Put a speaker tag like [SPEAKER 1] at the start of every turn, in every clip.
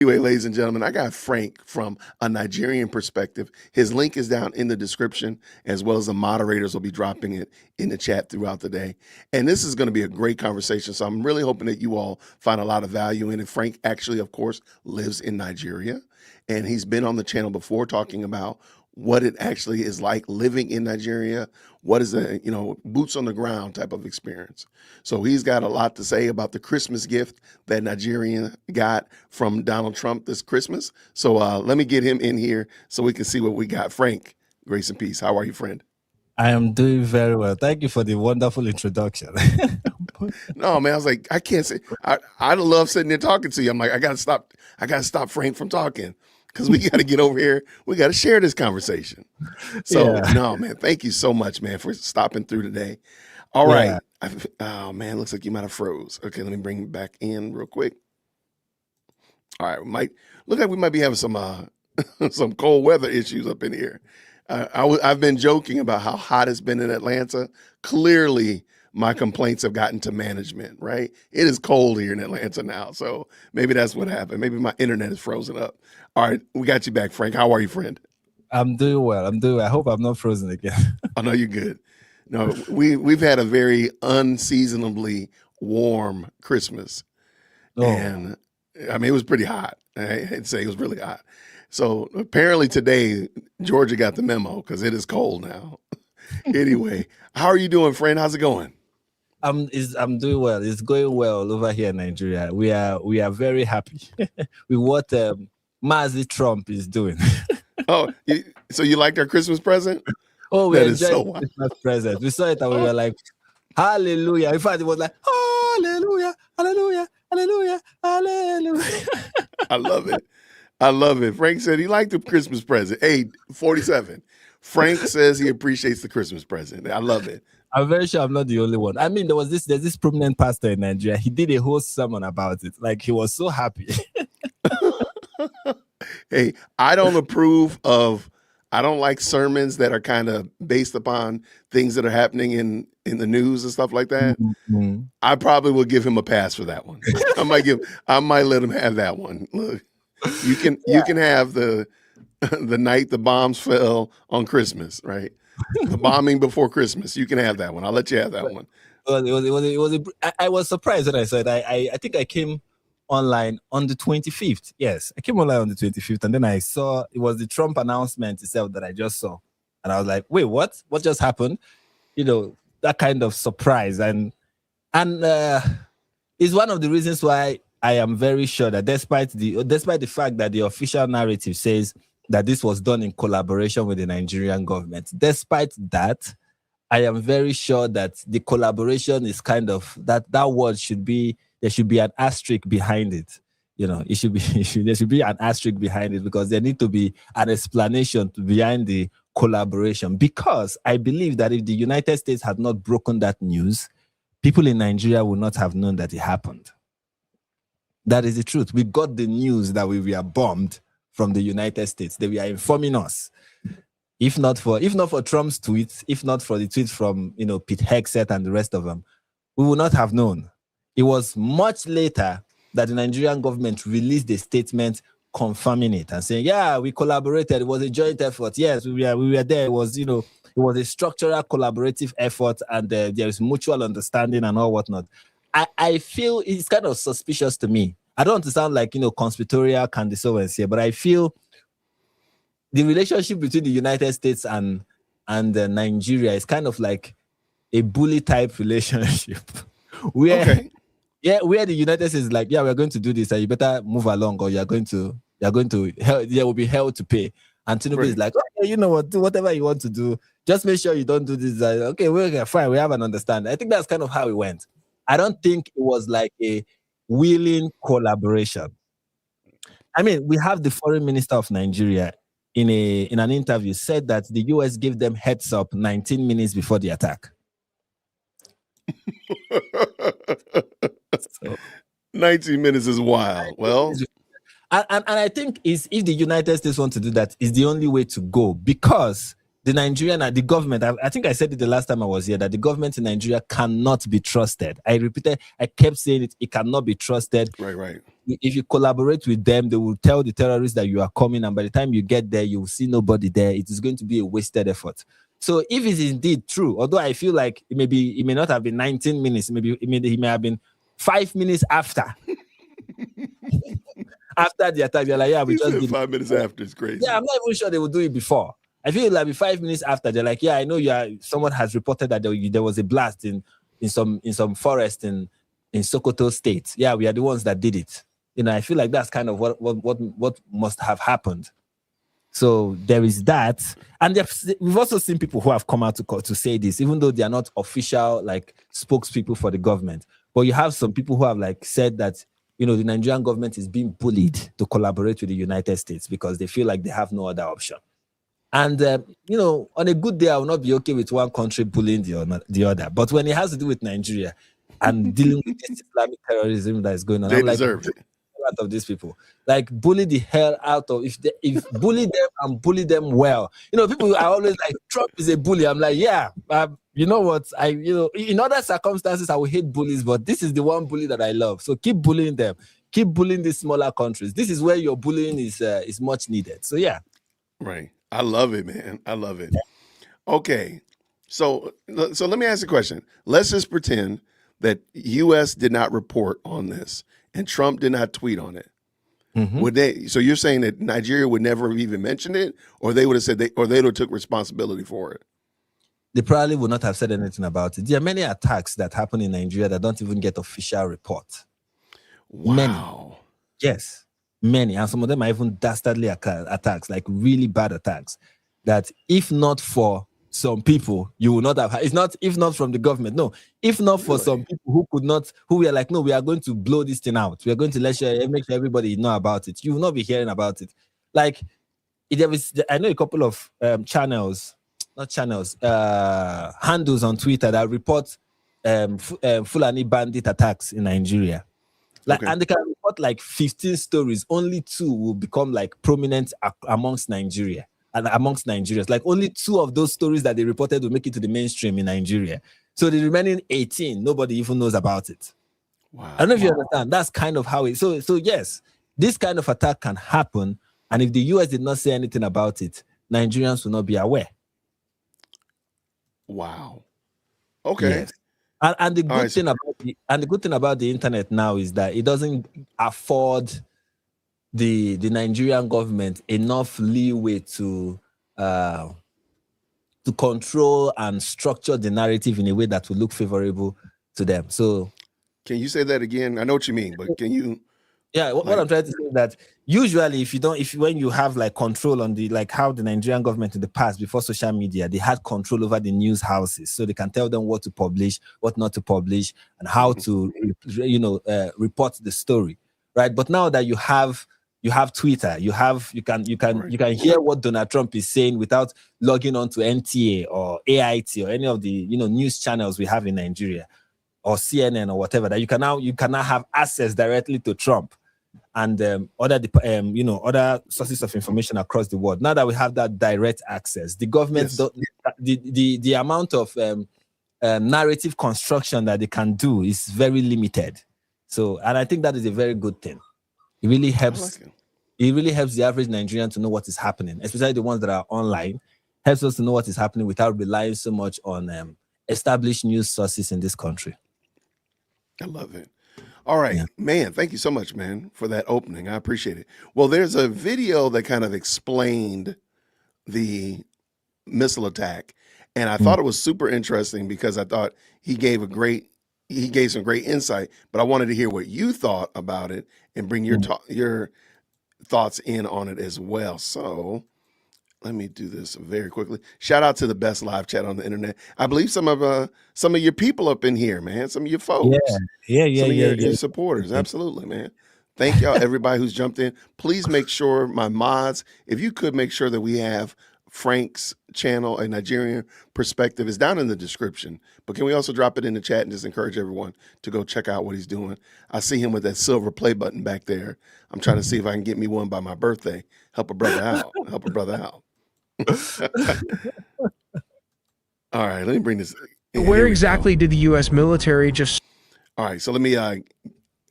[SPEAKER 1] Anyway, ladies and gentlemen, I got Frank from a Nigerian perspective. His link is down in the description, as well as the moderators will be dropping it in the chat throughout the day. And this is going to be a great conversation. So I'm really hoping that you all find a lot of value in it. Frank actually, of course, lives in Nigeria, and he's been on the channel before talking about what it actually is like living in Nigeria. What is a, boots on the ground type of experience. So he's got a lot to say about the Christmas gift that Nigerian got from Donald Trump this Christmas. So let me get him in here so we can see what we got. Frank, grace and peace. How are you, friend?
[SPEAKER 2] I am doing very well. Thank you for the wonderful introduction.
[SPEAKER 1] No, man, I was like, I can't say, I love sitting there talking to you. I'm like, I gotta stop Frank from talking, because we got to get over here. We got to share this conversation. So, no, man, thank you so much, man, for stopping through today. All right. Oh, man, looks like you might have froze. Okay, let me bring you back in real quick. All right, look like we might be having some some cold weather issues up in here. I've been joking about how hot it's been in Atlanta. Clearly, my complaints have gotten to management, right? It is cold here in Atlanta now, so maybe that's what happened. Maybe my internet is frozen up. All right, we got you back, Frank. How are you, friend?
[SPEAKER 2] I'm doing well. I hope I'm not frozen again.
[SPEAKER 1] I know you're good. No, we've had a very unseasonably warm Christmas, and I mean it was pretty hot. I'd say it was really hot. So apparently today Georgia got the memo because it is cold now. Anyway, how are you doing, friend? How's it going?
[SPEAKER 2] I'm doing well. It's going well over here in Nigeria. We are very happy with what Mazi Trump is doing.
[SPEAKER 1] Oh, so you liked our Christmas present?
[SPEAKER 2] Oh, we enjoyed the Christmas present. We saw it and we were like, hallelujah. In fact, it was like, hallelujah, hallelujah, hallelujah, hallelujah.
[SPEAKER 1] I love it. I love it. Frank said he liked the Christmas present. Hey, 47. Frank says he appreciates the Christmas present. I love it.
[SPEAKER 2] I'm very sure I'm not the only one. I mean, there's this prominent pastor in Nigeria. He did a whole sermon about it. Like, he was so happy.
[SPEAKER 1] Hey, I don't like sermons that are kind of based upon things that are happening in the news and stuff like that. Mm-hmm. I probably will give him a pass for that one. I might let him have that one. Look, you can have the night the bombs fell on Christmas, right? The bombing before Christmas. You can have that one. I'll let you have that one.
[SPEAKER 2] I was surprised when I saw it. I think I came online on the 25th. Yes, I came online on the 25th, and then I saw it was the Trump announcement itself that I just saw, and I was like, "Wait, what? What just happened?" That kind of surprise, and it's one of the reasons why I am very sure that despite the fact that the official narrative says that this was done in collaboration with the Nigerian government, despite that, I am very sure that the collaboration is kind of that word should be. There should be an asterisk behind it. There should be an asterisk behind it, because there need to be an explanation behind the collaboration. Because I believe that if the United States had not broken that news, people in Nigeria would not have known that it happened. That is the truth. We got the news that we were bombed from the United States. They were informing us. If not for Trump's tweets, if not for the tweets from Pete Hegseth and the rest of them, we would not have known. It was much later that the Nigerian government released a statement confirming it and saying, yeah, we collaborated. It was a joint effort. Yes, we were there. It was, it was a structural collaborative effort, and there is mutual understanding and all whatnot. I feel it's kind of suspicious to me. I don't want to sound like, conspiratorial Candace here, but I feel the relationship between the United States and Nigeria is kind of like a bully type relationship. Where the United States is like, yeah, we're going to do this, and you better move along, or there will be hell to pay. And Tinubu is like, okay, you know what, do whatever you want to do. Just make sure you don't do this. Okay, we're fine. We have an understanding. I think that's kind of how it went. I don't think it was like a willing collaboration. I mean, we have the foreign minister of Nigeria in an interview said that the US gave them heads up 19 minutes before the attack.
[SPEAKER 1] 19 minutes is wild. Well,
[SPEAKER 2] and I think if the United States want to do that, is the only way to go, because the government, I think I said it the last time I was here, that the government in Nigeria cannot be trusted. I kept saying it cannot be trusted.
[SPEAKER 1] Right.
[SPEAKER 2] If you collaborate with them, they will tell the terrorists that you are coming, and by the time you get there, you will see nobody there. It is going to be a wasted effort. So if it is indeed true, although I feel like it may not have been 19 minutes, he may have been 5 minutes after. After the attack, they're like, yeah, we just did
[SPEAKER 1] 5 minutes after. It's crazy.
[SPEAKER 2] Yeah, I'm not even sure they will do it before. I feel like 5 minutes after, they're like, yeah, I know someone has reported that there was a blast in some forest in Sokoto State. Yeah, we are the ones that did it. I feel like that's kind of what must have happened. So there is that, and we've also seen people who have come out to say this, even though they are not official like spokespeople for the government. But you have some people who have like said that the Nigerian government is being bullied to collaborate with the United States because they feel like they have no other option. And on a good day, I will not be okay with one country bullying the other. But when it has to do with Nigeria and dealing with this Islamic terrorism that is going on,
[SPEAKER 1] they deserve it.
[SPEAKER 2] Out of these people, like bully the hell out of if bully them and bully them well. People are always like, Trump is a bully. I'm like, yeah, you know what? In other circumstances I would hate bullies, but this is the one bully that I love. So keep bullying them. Keep bullying these smaller countries. This is where your bullying is much needed. So yeah.
[SPEAKER 1] Right. I love it, man. I love it. Okay. So let me ask you a question. Let's just pretend that U.S. did not report on this and Trump did not tweet on it. Mm-hmm. So you're saying that Nigeria would never have even mentioned it, or they would have said they would have took responsibility for it?
[SPEAKER 2] They probably would not have said anything about it. There are many attacks that happen in Nigeria that don't even get official report.
[SPEAKER 1] Wow.
[SPEAKER 2] Many. Yes. Many. And some of them are even dastardly attacks, like really bad attacks, that if not for some people, you will not have. It's not if not from the government. No, if not for some people who were like, no, we are going to blow this thing out. We are going to make sure everybody know about it. You will not be hearing about it. Like I know a couple of handles on Twitter that report Fulani bandit attacks in Nigeria. And they can report like 15 stories. Only 2 will become like prominent amongst Nigeria. And amongst Nigerians, like only 2 of those stories that they reported will make it to the mainstream in Nigeria. So the remaining 18, nobody even knows about it.
[SPEAKER 1] Wow.
[SPEAKER 2] I don't know if you understand. That's kind of how it. So yes, this kind of attack can happen, and if the US did not say anything about it, Nigerians will not be aware.
[SPEAKER 1] Wow. Okay.
[SPEAKER 2] Yes. And the good thing about the internet now is that it doesn't afford the Nigerian government enough leeway to control and structure the narrative in a way that will look favorable to them. So,
[SPEAKER 1] can you say that again? I know what you mean, but can you?
[SPEAKER 2] Yeah, what I'm trying to say is that usually, when you have like control on how the Nigerian government in the past, before social media, they had control over the news houses, so they can tell them what to publish, what not to publish, and how to report the story, right? But now that you have Twitter, you can hear what Donald Trump is saying without logging on to NTA or AIT or any of the news channels we have in Nigeria, or CNN or whatever. That you can now have access directly to Trump and other sources of information across the world. Now that we have that direct access, the government the amount of narrative construction that they can do is very limited. So, and I think that is a very good thing. It really helps. It really helps the average Nigerian to know what is happening, especially the ones that are online. Helps us to know what is happening without relying so much on established news sources in this country.
[SPEAKER 1] I love it. All right, man. Thank you so much, man, for that opening. I appreciate it. Well, there's a video that kind of explained the missile attack, and I thought it was super interesting because I thought he gave some great insight. But I wanted to hear what you thought about it and bring your thoughts in on it as well. So let me do this very quickly. Shout out to the best live chat on the internet. I believe some of your people up in here, man. Some of your folks. Your supporters. Absolutely, man. Thank y'all, everybody who's jumped in. Please make sure my mods, if you could make sure that we have Frank's channel, A Nigerian Perspective, is down in the description. But can we also drop it in the chat and just encourage everyone to go check out what he's doing? I see him with that silver play button back there. I'm trying to see if I can get me one by my birthday. Help a brother out. All right, let me bring this.
[SPEAKER 3] Where exactly did the U.S. military just...
[SPEAKER 1] All right, so let me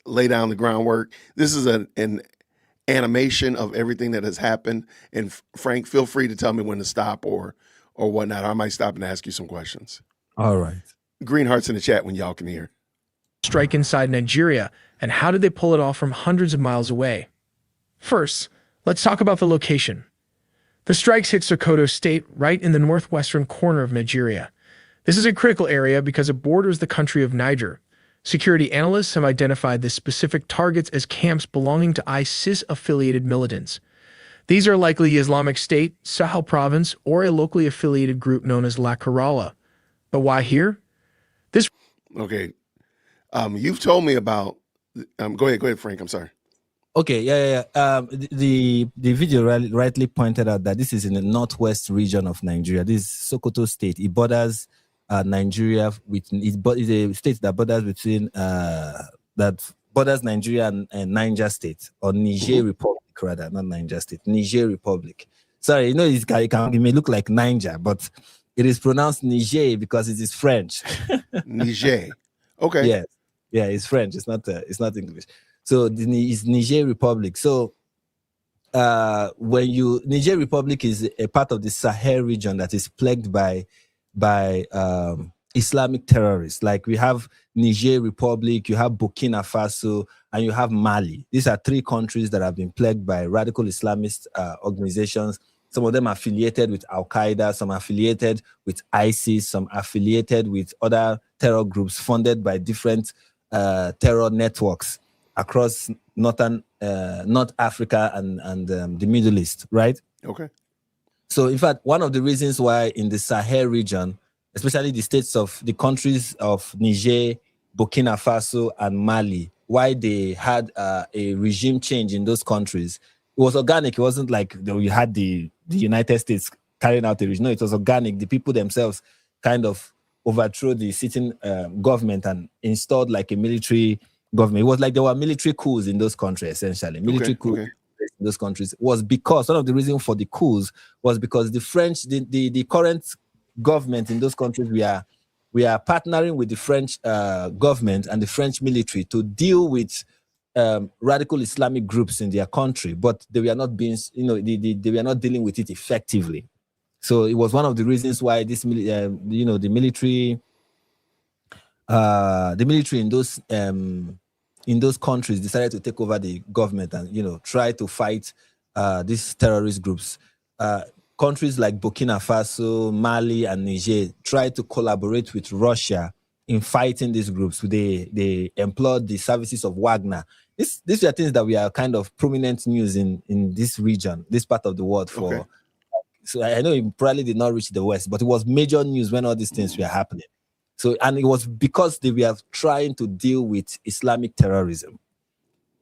[SPEAKER 1] lay down the groundwork. This is an animation of everything that has happened. And Frank, feel free to tell me when to stop or whatnot. I might stop and ask you some questions.
[SPEAKER 2] All right.
[SPEAKER 1] Green hearts in the chat when y'all can hear.
[SPEAKER 3] Strike inside Nigeria, and how did they pull it off from hundreds of miles away? First, let's talk about the location. The strikes hit Sokoto State right in the northwestern corner of Nigeria. This is a critical area because it borders the country of Niger. Security analysts have identified the specific targets as camps belonging to ISIS-affiliated militants. These are likely Islamic State, Sahel Province, or a locally affiliated group known as La Kerala. But why here?
[SPEAKER 1] Okay. You've told me about... go ahead, Frank. I'm sorry.
[SPEAKER 2] Okay, yeah. The video rightly pointed out that this is in the northwest region of Nigeria. This is Sokoto State. It borders Nigeria with... It's a state that borders between... that borders Nigeria and Niger State, or Niger Republic, rather, not Niger State. Niger Republic. Sorry, you know, it may look like Niger, but it is pronounced Niger because it is French.
[SPEAKER 1] Niger. Okay.
[SPEAKER 2] Yes. Yeah, it's French. It's not English. So it's Niger Republic. So Niger Republic is a part of the Sahel region that is plagued by Islamic terrorists. Like we have Niger Republic, you have Burkina Faso, and you have Mali. These are three countries that have been plagued by radical Islamist organizations. Some of them are affiliated with Al-Qaeda, some are affiliated with ISIS, some affiliated with other terror groups funded by different terror networks across North Africa and the Middle East, right?
[SPEAKER 1] Okay.
[SPEAKER 2] So, in fact, one of the reasons why in the Sahel region, especially the countries of Niger, Burkina Faso, and Mali, why they had a regime change in those countries, it was organic. It wasn't like you had the United States carrying out a regime. No, it was organic. The people themselves kind of overthrew the sitting government and installed like a military government. It was like there were military coups in those countries, essentially. Military coups in those countries was because one of the reasons for the coups was because the French, the current government in those countries, we are partnering with the French government and the French military to deal with radical Islamic groups in their country, but they were not being, they were not dealing with it effectively. So it was one of the reasons why this, the military in those countries decided to take over the government and try to fight these terrorist groups. Countries like Burkina Faso, Mali, and Niger tried to collaborate with Russia in fighting these groups. They employed the services of Wagner. These are things that we are kind of prominent news in this region, this part of the world for. Okay. So I know it probably did not reach the West, but it was major news when all these things were happening. So, and it was because they were trying to deal with Islamic terrorism.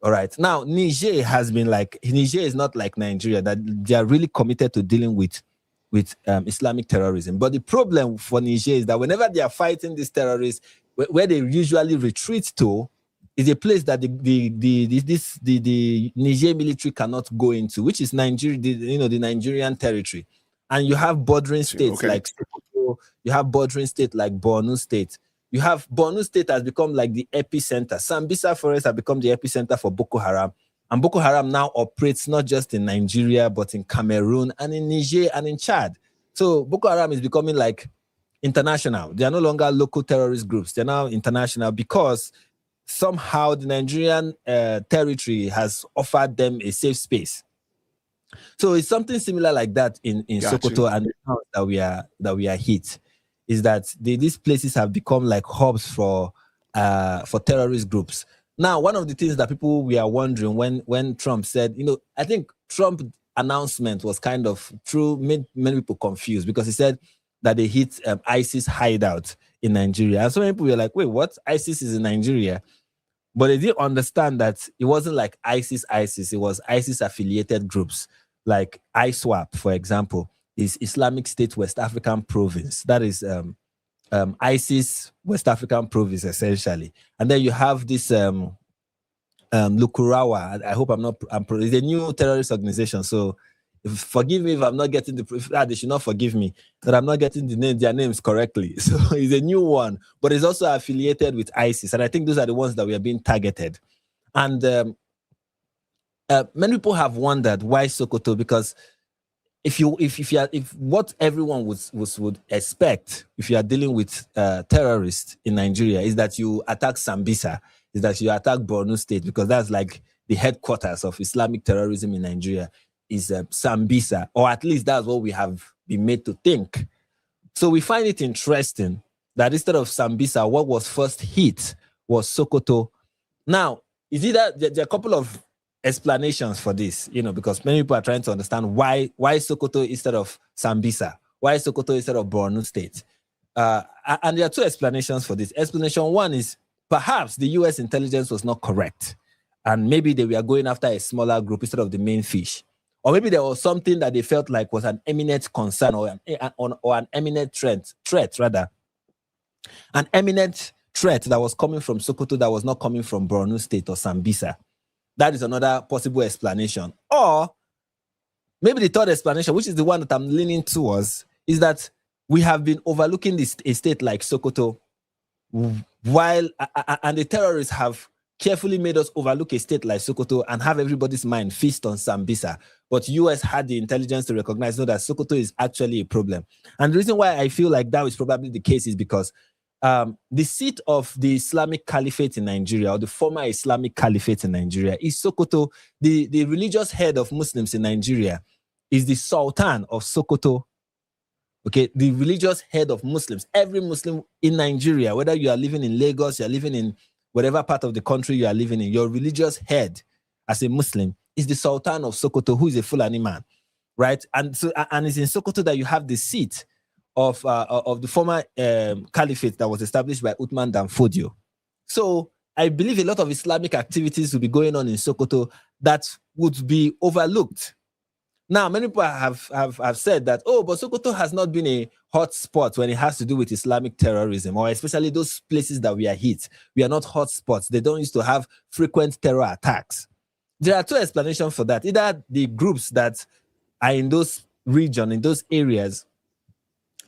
[SPEAKER 2] All right. Now, Niger is not like Nigeria, that they are really committed to dealing with Islamic terrorism. But the problem for Niger is that whenever they are fighting these terrorists, where they usually retreat to is a place that the Niger military cannot go into, which is Nigeria, the Nigerian territory. And you have bordering states like Sokoto, you have bordering states like Borno State. You have Borno State has become like the epicenter. Sambisa Forest has become the epicenter for Boko Haram. And Boko Haram now operates not just in Nigeria, but in Cameroon and in Niger and in Chad. So Boko Haram is becoming like international. They are no longer local terrorist groups. They're now international because somehow the Nigerian territory has offered them a safe space. So it's something similar like that in Sokoto and the towns that we are hit. Is that these places have become like hubs for terrorist groups. Now, one of the things that people we are wondering when Trump said, I think Trump's announcement was kind of made many people confused because he said that they hit ISIS hideout in Nigeria. And so many people were like, wait, what? ISIS is in Nigeria? But they didn't understand that it wasn't like ISIS. It was ISIS-affiliated groups like ISWAP, for example. Is Islamic State West African Province. That is ISIS West African Province, essentially. And then you have this Lukurawa. I hope it's a new terrorist organization. So Forgive me if I'm not getting they should not forgive me that I'm not getting their names correctly. So it's a new one, but it's also affiliated with ISIS, and I think those are the ones that we are being targeted. And many people have wondered why Sokoto, because if what everyone would expect if you are dealing with terrorists in Nigeria is that you attack Sambisa, is that you attack Borno State, because that's like the headquarters of Islamic terrorism in Nigeria is Sambisa, or at least that's what we have been made to think. So we find it interesting that instead of Sambisa, what was first hit was Sokoto. Now, is it that there are a couple of explanations for this, because many people are trying to understand why Sokoto instead of Sambisa, why Sokoto instead of Borno State. And there are two explanations for this. Explanation one is perhaps the US intelligence was not correct, and maybe they were going after a smaller group instead of the main fish. Or maybe there was something that they felt like was an imminent concern or an imminent threat, an imminent threat that was coming from Sokoto that was not coming from Borno State or Sambisa. That is another possible explanation. Or maybe the third explanation, which is the one that I'm leaning towards, is that we have been overlooking a state like Sokoto and the terrorists have carefully made us overlook a state like Sokoto and have everybody's mind feast on Sambisa. But US had the intelligence to recognize that Sokoto is actually a problem. And the reason why I feel like that is probably the case is because the seat of the Islamic Caliphate in Nigeria, or the former Islamic Caliphate in Nigeria, is Sokoto. The religious head of Muslims in Nigeria is the Sultan of Sokoto. Okay, the religious head of Muslims. Every Muslim in Nigeria, whether you are living in Lagos, you're living in whatever part of the country you are living in, your religious head as a Muslim is the Sultan of Sokoto, who is a Fulani man, right? And it's in Sokoto that you have the seat of the former caliphate that was established by Uthman Dan Fodio. So I believe a lot of Islamic activities will be going on in Sokoto that would be overlooked. Now, many people have said that, but Sokoto has not been a hot spot when it has to do with Islamic terrorism, or especially those places that we are hit. We are not hot spots. They don't used to have frequent terror attacks. There are two explanations for that. Either the groups that are in those regions, in those areas,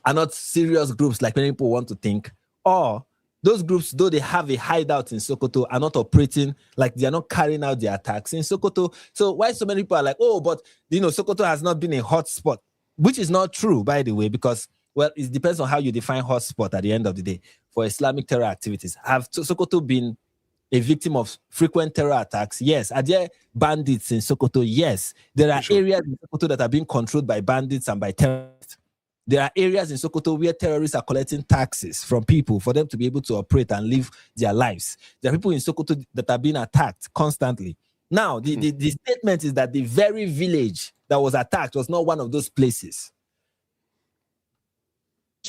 [SPEAKER 2] are not serious groups like many people want to think, or those groups, though they have a hideout in Sokoto, are not operating, like they are not carrying out their attacks in Sokoto. So why so many people are like, but Sokoto has not been a hot spot, which is not true, by the way, because, well, it depends on how you define hot spot at the end of the day for Islamic terror activities. Have Sokoto been a victim of frequent terror attacks? Yes. Are there bandits in Sokoto? Yes. There are areas in Sokoto that are being controlled by bandits and by terrorists. There are areas in Sokoto where terrorists are collecting taxes from people for them to be able to operate and live their lives. There are people in Sokoto that are being attacked constantly. Now, the statement is that the very village that was attacked was not one of those places.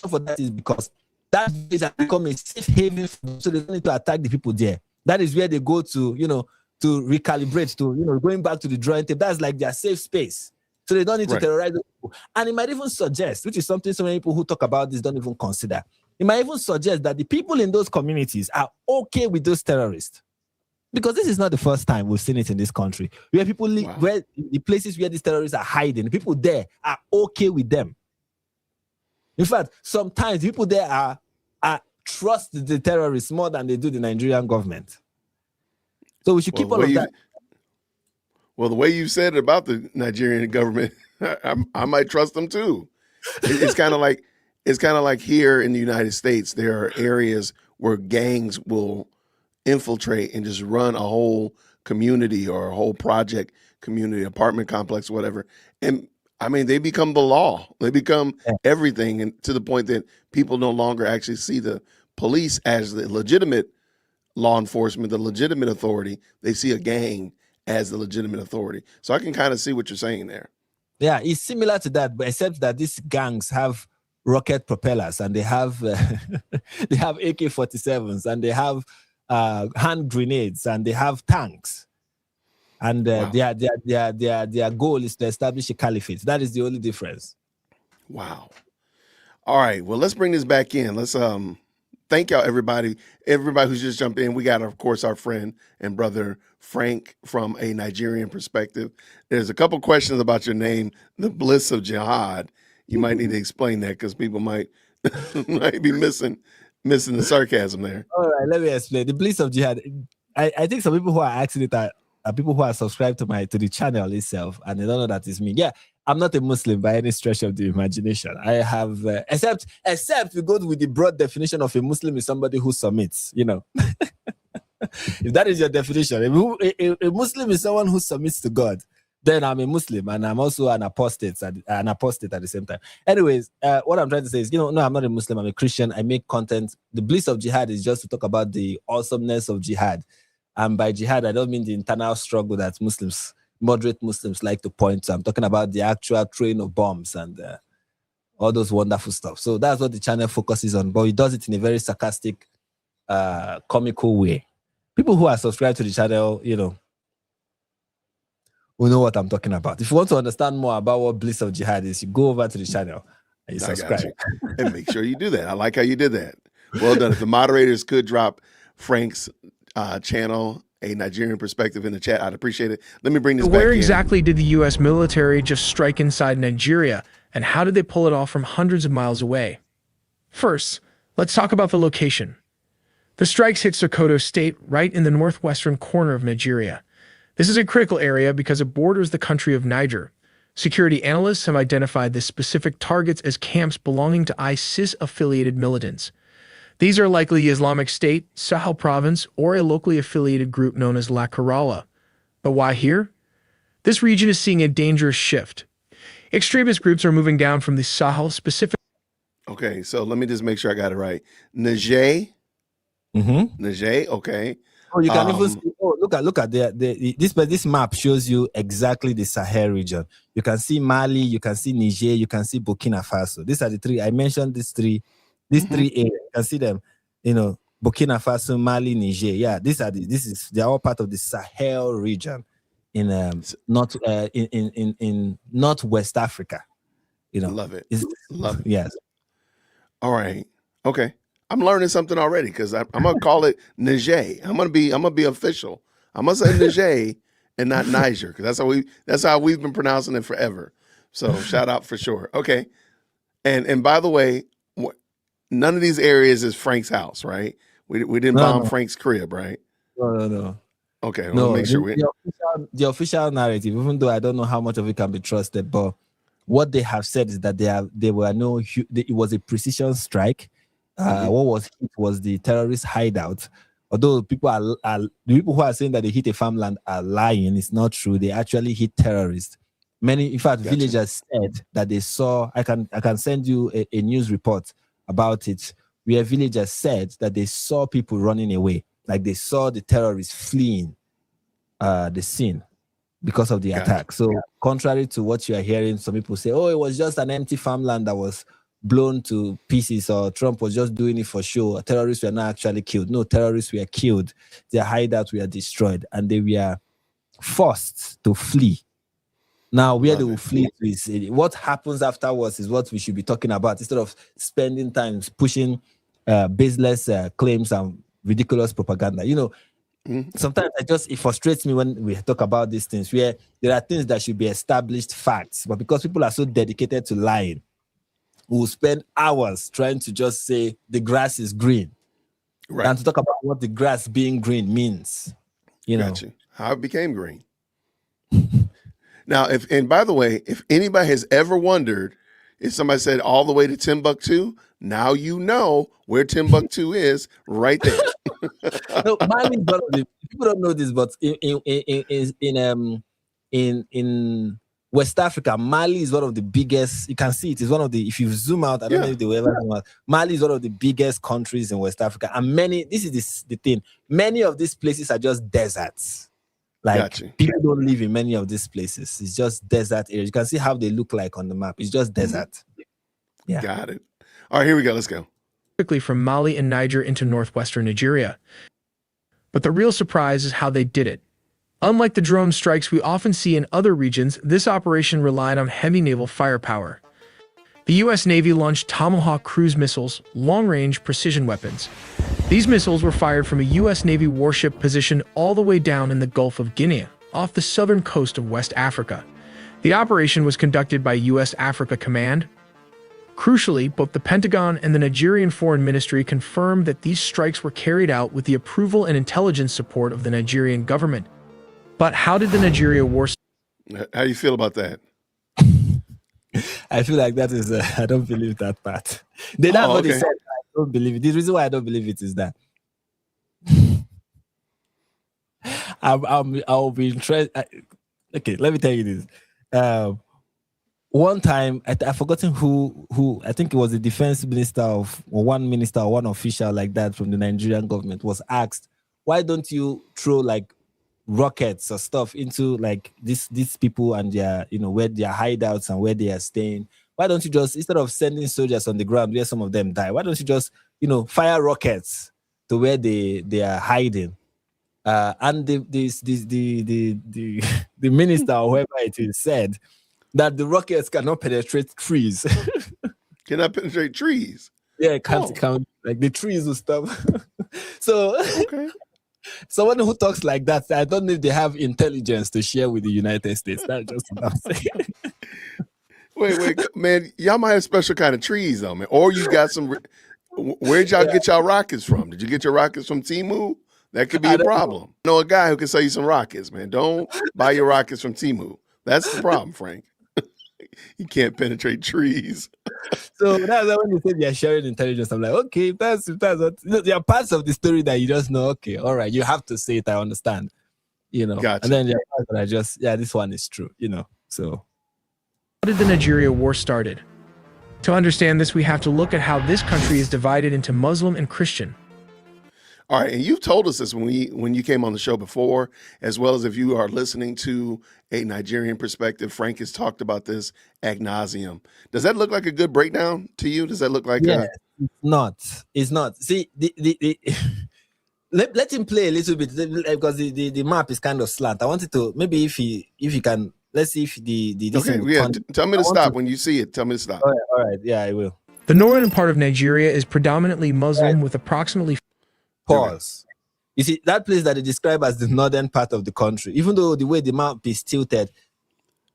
[SPEAKER 2] For that is because that village has become a safe haven, so they don't need to attack the people there. That is where they go to, to recalibrate, to, going back to the drawing table. That's like their safe space. So they don't need to terrorize people. And it might even suggest, which is something so many people who talk about this don't even consider, it might even suggest that the people in those communities are okay with those terrorists. Because this is not the first time we've seen it in this country, where people live, where the places where these terrorists are hiding, the people there are okay with them. In fact, sometimes people there are trust the terrorists more than they do the Nigerian government. So we should keep all of that.
[SPEAKER 1] Well, the way you said it about the Nigerian government, I might trust them too. It's kind of like here in the United States, there are areas where gangs will infiltrate and just run a whole community or a whole project community, apartment complex, whatever. And I mean, they become the law. They become everything, and to the point that people no longer actually see the police as the legitimate law enforcement, the legitimate authority. They see a gang as the legitimate authority. So I can kind of see what you're saying there.
[SPEAKER 2] Yeah, it's similar to that, but except that these gangs have rocket propellers and they have they have AK-47s and they have hand grenades and they have tanks. And their goal is to establish a caliphate. That is the only difference.
[SPEAKER 1] Wow. All right. Well, let's bring this back in. Let's thank y'all, everybody who's just jumped in. We got, of course, our friend and brother Frank from a Nigerian perspective. There's a couple questions about your name, the bliss of jihad. You might need to explain that because people might be missing the sarcasm there.
[SPEAKER 2] All right, let me explain. The bliss of jihad. I think some people who are asking it are people who are subscribed to the channel itself, and they don't know that it's me. Yeah, I'm not a Muslim by any stretch of the imagination. I have, except we go with the broad definition of a Muslim is somebody who submits. You know, if that is your definition, a Muslim is someone who submits to God. Then I'm a Muslim, and I'm also an apostate at the same time. Anyways, what I'm trying to say is, no, I'm not a Muslim. I'm a Christian. I make content. The bliss of jihad is just to talk about the awesomeness of jihad. And by jihad, I don't mean the internal struggle that moderate Muslims like to point to. I'm talking about the actual throwing of bombs and all those wonderful stuff. So that's what the channel focuses on, but it does it in a very sarcastic, comical way. People who are subscribed to the channel, who know what I'm talking about. If you want to understand more about what bliss of jihad is, you go over to the channel and you subscribe.
[SPEAKER 1] And make sure you do that. I like how you did that. Well done. If the moderators could drop Frank's channel, a Nigerian perspective, in the chat, I'd appreciate it. Let me bring this back in.
[SPEAKER 3] Where exactly did the U.S. military just strike inside Nigeria, and how did they pull it off from hundreds of miles away? First, let's talk about the location. The strikes hit Sokoto State, right in the northwestern corner of Nigeria. This is a critical area because it borders the country of Niger. Security analysts have identified the specific targets as camps belonging to ISIS-affiliated militants. These are likely Islamic State, Sahel Province, or a locally affiliated group known as La Kerala. But why here? This region is seeing a dangerous shift. Extremist groups are moving down from the Sahel specific.
[SPEAKER 1] Okay, so let me just make sure I got it right. Niger? Niger, okay.
[SPEAKER 2] Oh, you can even see, look at this map shows you exactly the Sahel region. You can see Mali, you can see Niger, you can see Burkina Faso. These are the three. I mentioned these three areas. You can see them, Burkina Faso, Mali, Niger. Yeah, they're all part of the Sahel region in Northwest Africa.
[SPEAKER 1] Love it. Love it.
[SPEAKER 2] Yes.
[SPEAKER 1] All right. Okay. I'm learning something already because I'm gonna call it Niger. I'm gonna be official. I'm gonna say Niger and not Niger because that's how we've been pronouncing it forever. So shout out for sure. Okay. And by the way, none of these areas is Frank's house, right? We didn't bomb Frank's crib, right?
[SPEAKER 2] No.
[SPEAKER 1] Okay. Well, make sure
[SPEAKER 2] the official narrative, even though I don't know how much of it can be trusted, but what they have said is that it was a precision strike. What was the terrorist hideout? Although the people who are saying that they hit a farmland are lying. It's not true. They actually hit terrorists. Many, in fact, villagers said that they saw. I can send you a news report about it, where villagers said that they saw people running away, like they saw the terrorists fleeing the scene because of the attack. So, contrary to what you are hearing, some people say, "Oh, it was just an empty farmland that was blown to pieces, or Trump was just doing it for show. Terrorists were not actually killed." No, terrorists were killed. Their hideouts were destroyed, and they were forced to flee. Now, where they will flee to is what happens afterwards is what we should be talking about, instead of spending time pushing baseless claims and ridiculous propaganda. Sometimes it frustrates me when we talk about these things, where there are things that should be established facts, but because people are so dedicated to lying, we'll spend hours trying to just say the grass is green, right? And to talk about what the grass being green means,
[SPEAKER 1] how it became green. Now, and by the way, if anybody has ever wondered, if somebody said all the way to Timbuktu, now you know where Timbuktu is, right there.
[SPEAKER 2] No, Mali is one of the, people don't know this, but in West Africa, Mali is one of the biggest. You can see it is one of the. If you zoom out, I don't know if they will ever zoom out. Mali is one of the biggest countries in West Africa, and this is the thing. Many of these places are just deserts. Like people don't live in many of these places. It's just desert areas. You can see how they look like on the map. It's just desert. Yeah.
[SPEAKER 1] Got it. All right, here we go. Let's go.
[SPEAKER 3] Quickly from Mali and Niger into northwestern Nigeria. But the real surprise is how they did it. Unlike the drone strikes we often see in other regions, this operation relied on heavy naval firepower. The U.S. Navy launched Tomahawk cruise missiles, long-range precision weapons. These missiles were fired from a U.S. Navy warship positioned all the way down in the Gulf of Guinea, off the southern coast of West Africa. The operation was conducted by U.S. Africa Command. Crucially, both the Pentagon and the Nigerian Foreign Ministry confirmed that these strikes were carried out with the approval and intelligence support of the Nigerian government. But how did the Nigeria war...
[SPEAKER 1] How do you feel about that?
[SPEAKER 2] I feel like that is, I don't believe that part. That's what they said. I don't believe it. The reason why I don't believe it is that I'll be interested. Okay, let me tell you this. One time, I've forgotten who, I think it was the defense minister or one minister or one official like that from the Nigerian government was asked, why don't you throw like rockets or stuff into like these people and their, where their hideouts and where they are staying? Why don't you just, instead of sending soldiers on the ground where some of them die, why don't you just, fire rockets to where they are hiding? And the minister or whoever it is said that the rockets cannot penetrate trees.
[SPEAKER 1] Cannot penetrate trees?
[SPEAKER 2] Yeah, can't like the trees and stuff. So
[SPEAKER 1] okay.
[SPEAKER 2] Someone who talks like that, I don't know if they have intelligence to share with the United States. That's just what I'm saying.
[SPEAKER 1] Wait, man, y'all might have special kind of trees though, man. Or you got some. Where'd y'all get y'all rockets from? Did you get your rockets from Temu? That could be a problem. Know a guy who can sell you some rockets, man. Don't buy your rockets from Temu. That's the problem, Frank. You can't penetrate trees.
[SPEAKER 2] So that's when you say they're sharing intelligence. I'm like, okay, that's what, there are parts of the story that you just know. Okay, all right, you have to say it. I understand,
[SPEAKER 1] Gotcha.
[SPEAKER 2] And then there are parts that I just, this one is true, So,
[SPEAKER 3] how did the Nigeria war started? To understand this, we have to look at how this country is divided into Muslim and Christian.
[SPEAKER 1] All right, and you've told us this when you came on the show before, as well as if you are listening to a Nigerian perspective. Frank has talked about this ad nauseum. Does that look like a good breakdown to you? Does that look like
[SPEAKER 2] It's not. See, let him play a little bit because the map is kind of slant. I wanted to maybe if he can. Let's see if the
[SPEAKER 1] okay, yeah. Tell me to stop when you see it. Tell me to stop.
[SPEAKER 2] All right, yeah, I will.
[SPEAKER 3] The northern part of Nigeria is predominantly Muslim with approximately...
[SPEAKER 2] Pause. You see, that place that they describe as the northern part of the country, even though the way the map is tilted,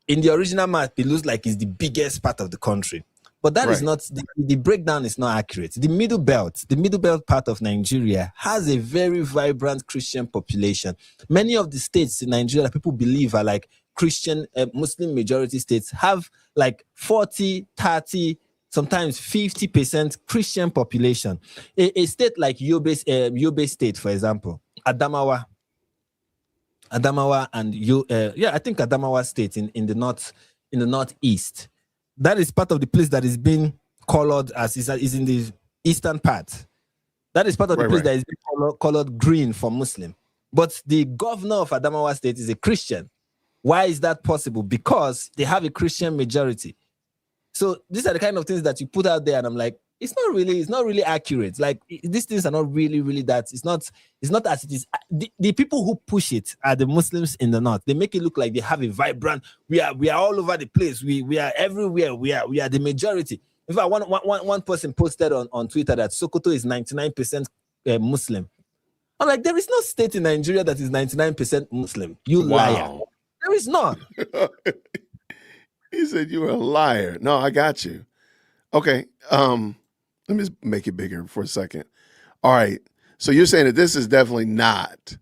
[SPEAKER 2] in the original map, it looks like it's the biggest part of the country. But that is not, the breakdown is not accurate. The middle belt part of Nigeria has a very vibrant Christian population. Many of the states in Nigeria that people believe are like Christian, Muslim majority states have like 40, 30, sometimes 50% Christian population. A state like Yobe State, for example, Adamawa and I think Adamawa State in the northeast. That is part of the place that is being colored as is in the eastern part. That is part of the place that is being colored green for Muslim. But the governor of Adamawa State is a Christian. Why is that possible? Because they have a Christian majority. So these are the kind of things that you put out there, and I'm like, it's not really accurate. Like these things are not really that. It's not as it is. The people who push it are the Muslims in the north. They make it look like they have a vibrant. We are all over the place. We are everywhere. We are the majority. In fact, one person posted on Twitter that Sokoto is 99% Muslim. I'm like, there is no state in Nigeria that is 99% Muslim. You liar. There is none.
[SPEAKER 1] He said you were a liar. No, I got you. Okay. Let me just make it bigger for a second. All right. So you're saying that this is definitely not.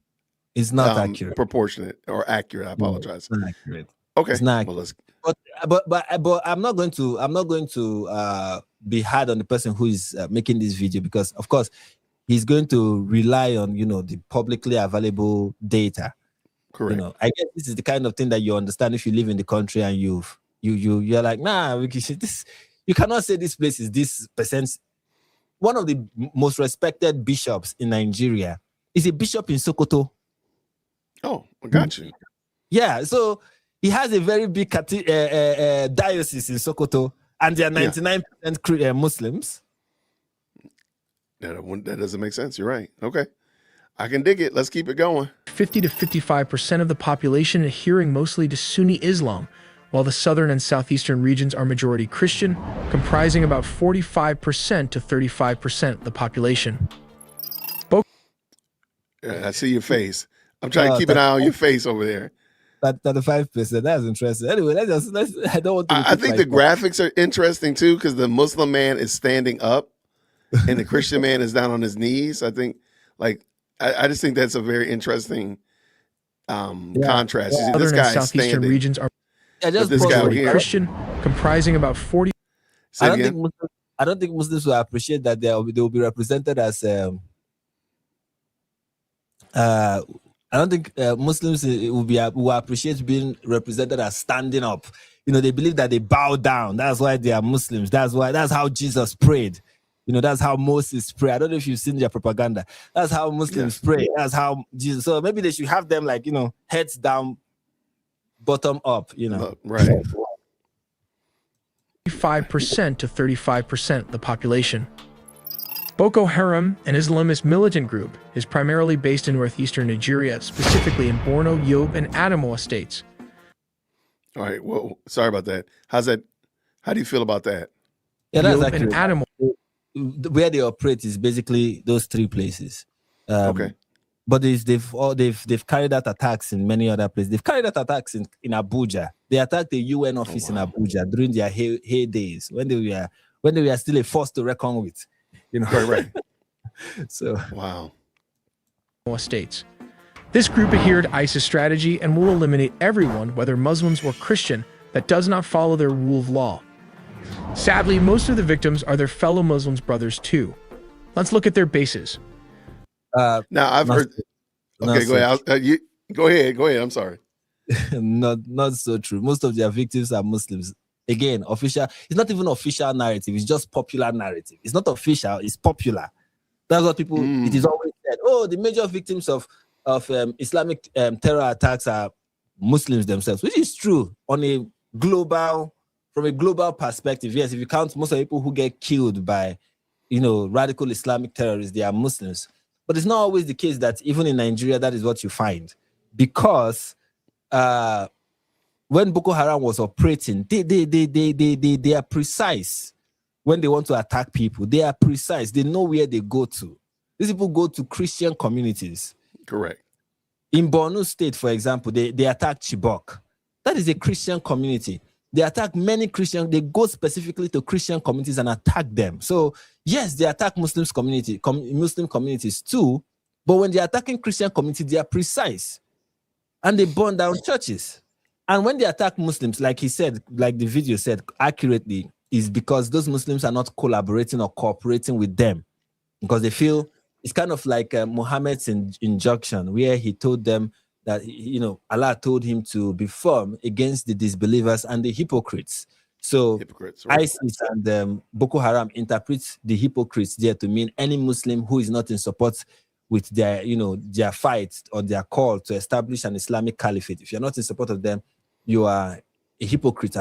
[SPEAKER 2] It's not accurate.
[SPEAKER 1] Proportionate or accurate. I apologize.
[SPEAKER 2] It's not accurate.
[SPEAKER 1] Okay.
[SPEAKER 2] It's not
[SPEAKER 1] well,
[SPEAKER 2] but I'm not going to be hard on the person who is making this video, because of course he's going to rely on the publicly available data.
[SPEAKER 1] Correct.
[SPEAKER 2] I guess this is the kind of thing that you understand if you live in the country and you're like, nah, you cannot say this place is this percent. One of the most respected bishops in Nigeria is a bishop in Sokoto.
[SPEAKER 1] Oh, I got you.
[SPEAKER 2] Yeah, so he has a very big diocese in Sokoto, and they are 99% Muslims.
[SPEAKER 1] That doesn't make sense. You're right. Okay. I can dig it. Let's keep it going.
[SPEAKER 3] 50 to 55% of the population adhering mostly to Sunni Islam, while the southern and southeastern regions are majority Christian, comprising about 45% to 35% of the population.
[SPEAKER 1] I see your face. I'm trying to keep an eye on your face over there.
[SPEAKER 2] 35%. That's interesting. Anyway, let's I don't want to.
[SPEAKER 1] I think the graphics are interesting too, because the Muslim man is standing up and the Christian man is down on his knees. I think, I just think that's a very interesting contrast.
[SPEAKER 3] Southern
[SPEAKER 1] This guy
[SPEAKER 3] and southeastern
[SPEAKER 1] is standing.
[SPEAKER 3] regions are
[SPEAKER 1] This guy over here.
[SPEAKER 3] Christian, comprising about 40.
[SPEAKER 1] Say
[SPEAKER 2] I
[SPEAKER 1] it
[SPEAKER 2] don't
[SPEAKER 1] again.
[SPEAKER 2] think I don't think Muslims will appreciate that they will be represented as. I don't think Muslims will appreciate being represented as standing up. You know, they believe that they bow down. That's why they are Muslims. That's how Jesus prayed. You know, that's how Moses prayed. I don't know if you've seen their propaganda. That's how Muslims pray. That's how Jesus. So maybe they should have them heads down, bottom up.
[SPEAKER 1] Right.
[SPEAKER 3] 5% to 35% of the population. Boko Haram, an Islamist militant group, is primarily based in northeastern Nigeria, specifically in Borno, Yobe, and Adamawa states.
[SPEAKER 1] All right. Well, sorry about that. How do you feel about that?
[SPEAKER 2] Yeah, that's
[SPEAKER 3] Yobe and
[SPEAKER 2] accurate.
[SPEAKER 3] Adamawa.
[SPEAKER 2] Where they operate is basically those three places.
[SPEAKER 1] Okay.
[SPEAKER 2] But they've carried out attacks in many other places. They've carried out attacks in Abuja. They attacked the UN office in Abuja during their heydays when they were still a force to reckon with.
[SPEAKER 1] Right.
[SPEAKER 2] So
[SPEAKER 1] Wow.
[SPEAKER 3] States. This group adhered to ISIS strategy and will eliminate everyone, whether Muslims or Christian, that does not follow their rule of law. Sadly, most of the victims are their fellow Muslims brothers too. Let's look at their bases.
[SPEAKER 1] Now I've heard. Okay, go ahead. Go ahead. I'm sorry.
[SPEAKER 2] not so true. Most of their victims are Muslims. Again, official. It's not even official narrative. It's just popular narrative. It's not official. It's popular. That's what people. It is always said. Oh, the major victims of Islamic terror attacks are Muslims themselves, which is true from a global perspective. Yes, if you count most of the people who get killed by, radical Islamic terrorists, they are Muslims. But it's not always the case that even in Nigeria, that is what you find, because when Boko Haram was operating, they are precise. When they want to attack people, they are precise. They know where they go to. These people go to Christian communities.
[SPEAKER 1] Correct.
[SPEAKER 2] In Borno State, for example, they attacked Chibok. That is a Christian community. They attack many Christians. They go specifically to Christian communities and attack them. So yes, they attack Muslim communities too. But when they're attacking Christian communities, they are precise, and they burn down churches. And when they attack Muslims, like he said, like the video said accurately, is because those Muslims are not collaborating or cooperating with them, because they feel it's kind of like Muhammad's injunction, where he told them that, Allah told him to be firm against the disbelievers and the hypocrites. So
[SPEAKER 1] right.
[SPEAKER 2] ISIS and Boko Haram interprets the hypocrites there to mean any Muslim who is not in support with their, their fight or their call to establish an Islamic caliphate. If you're not in support of them, you are a hypocrite.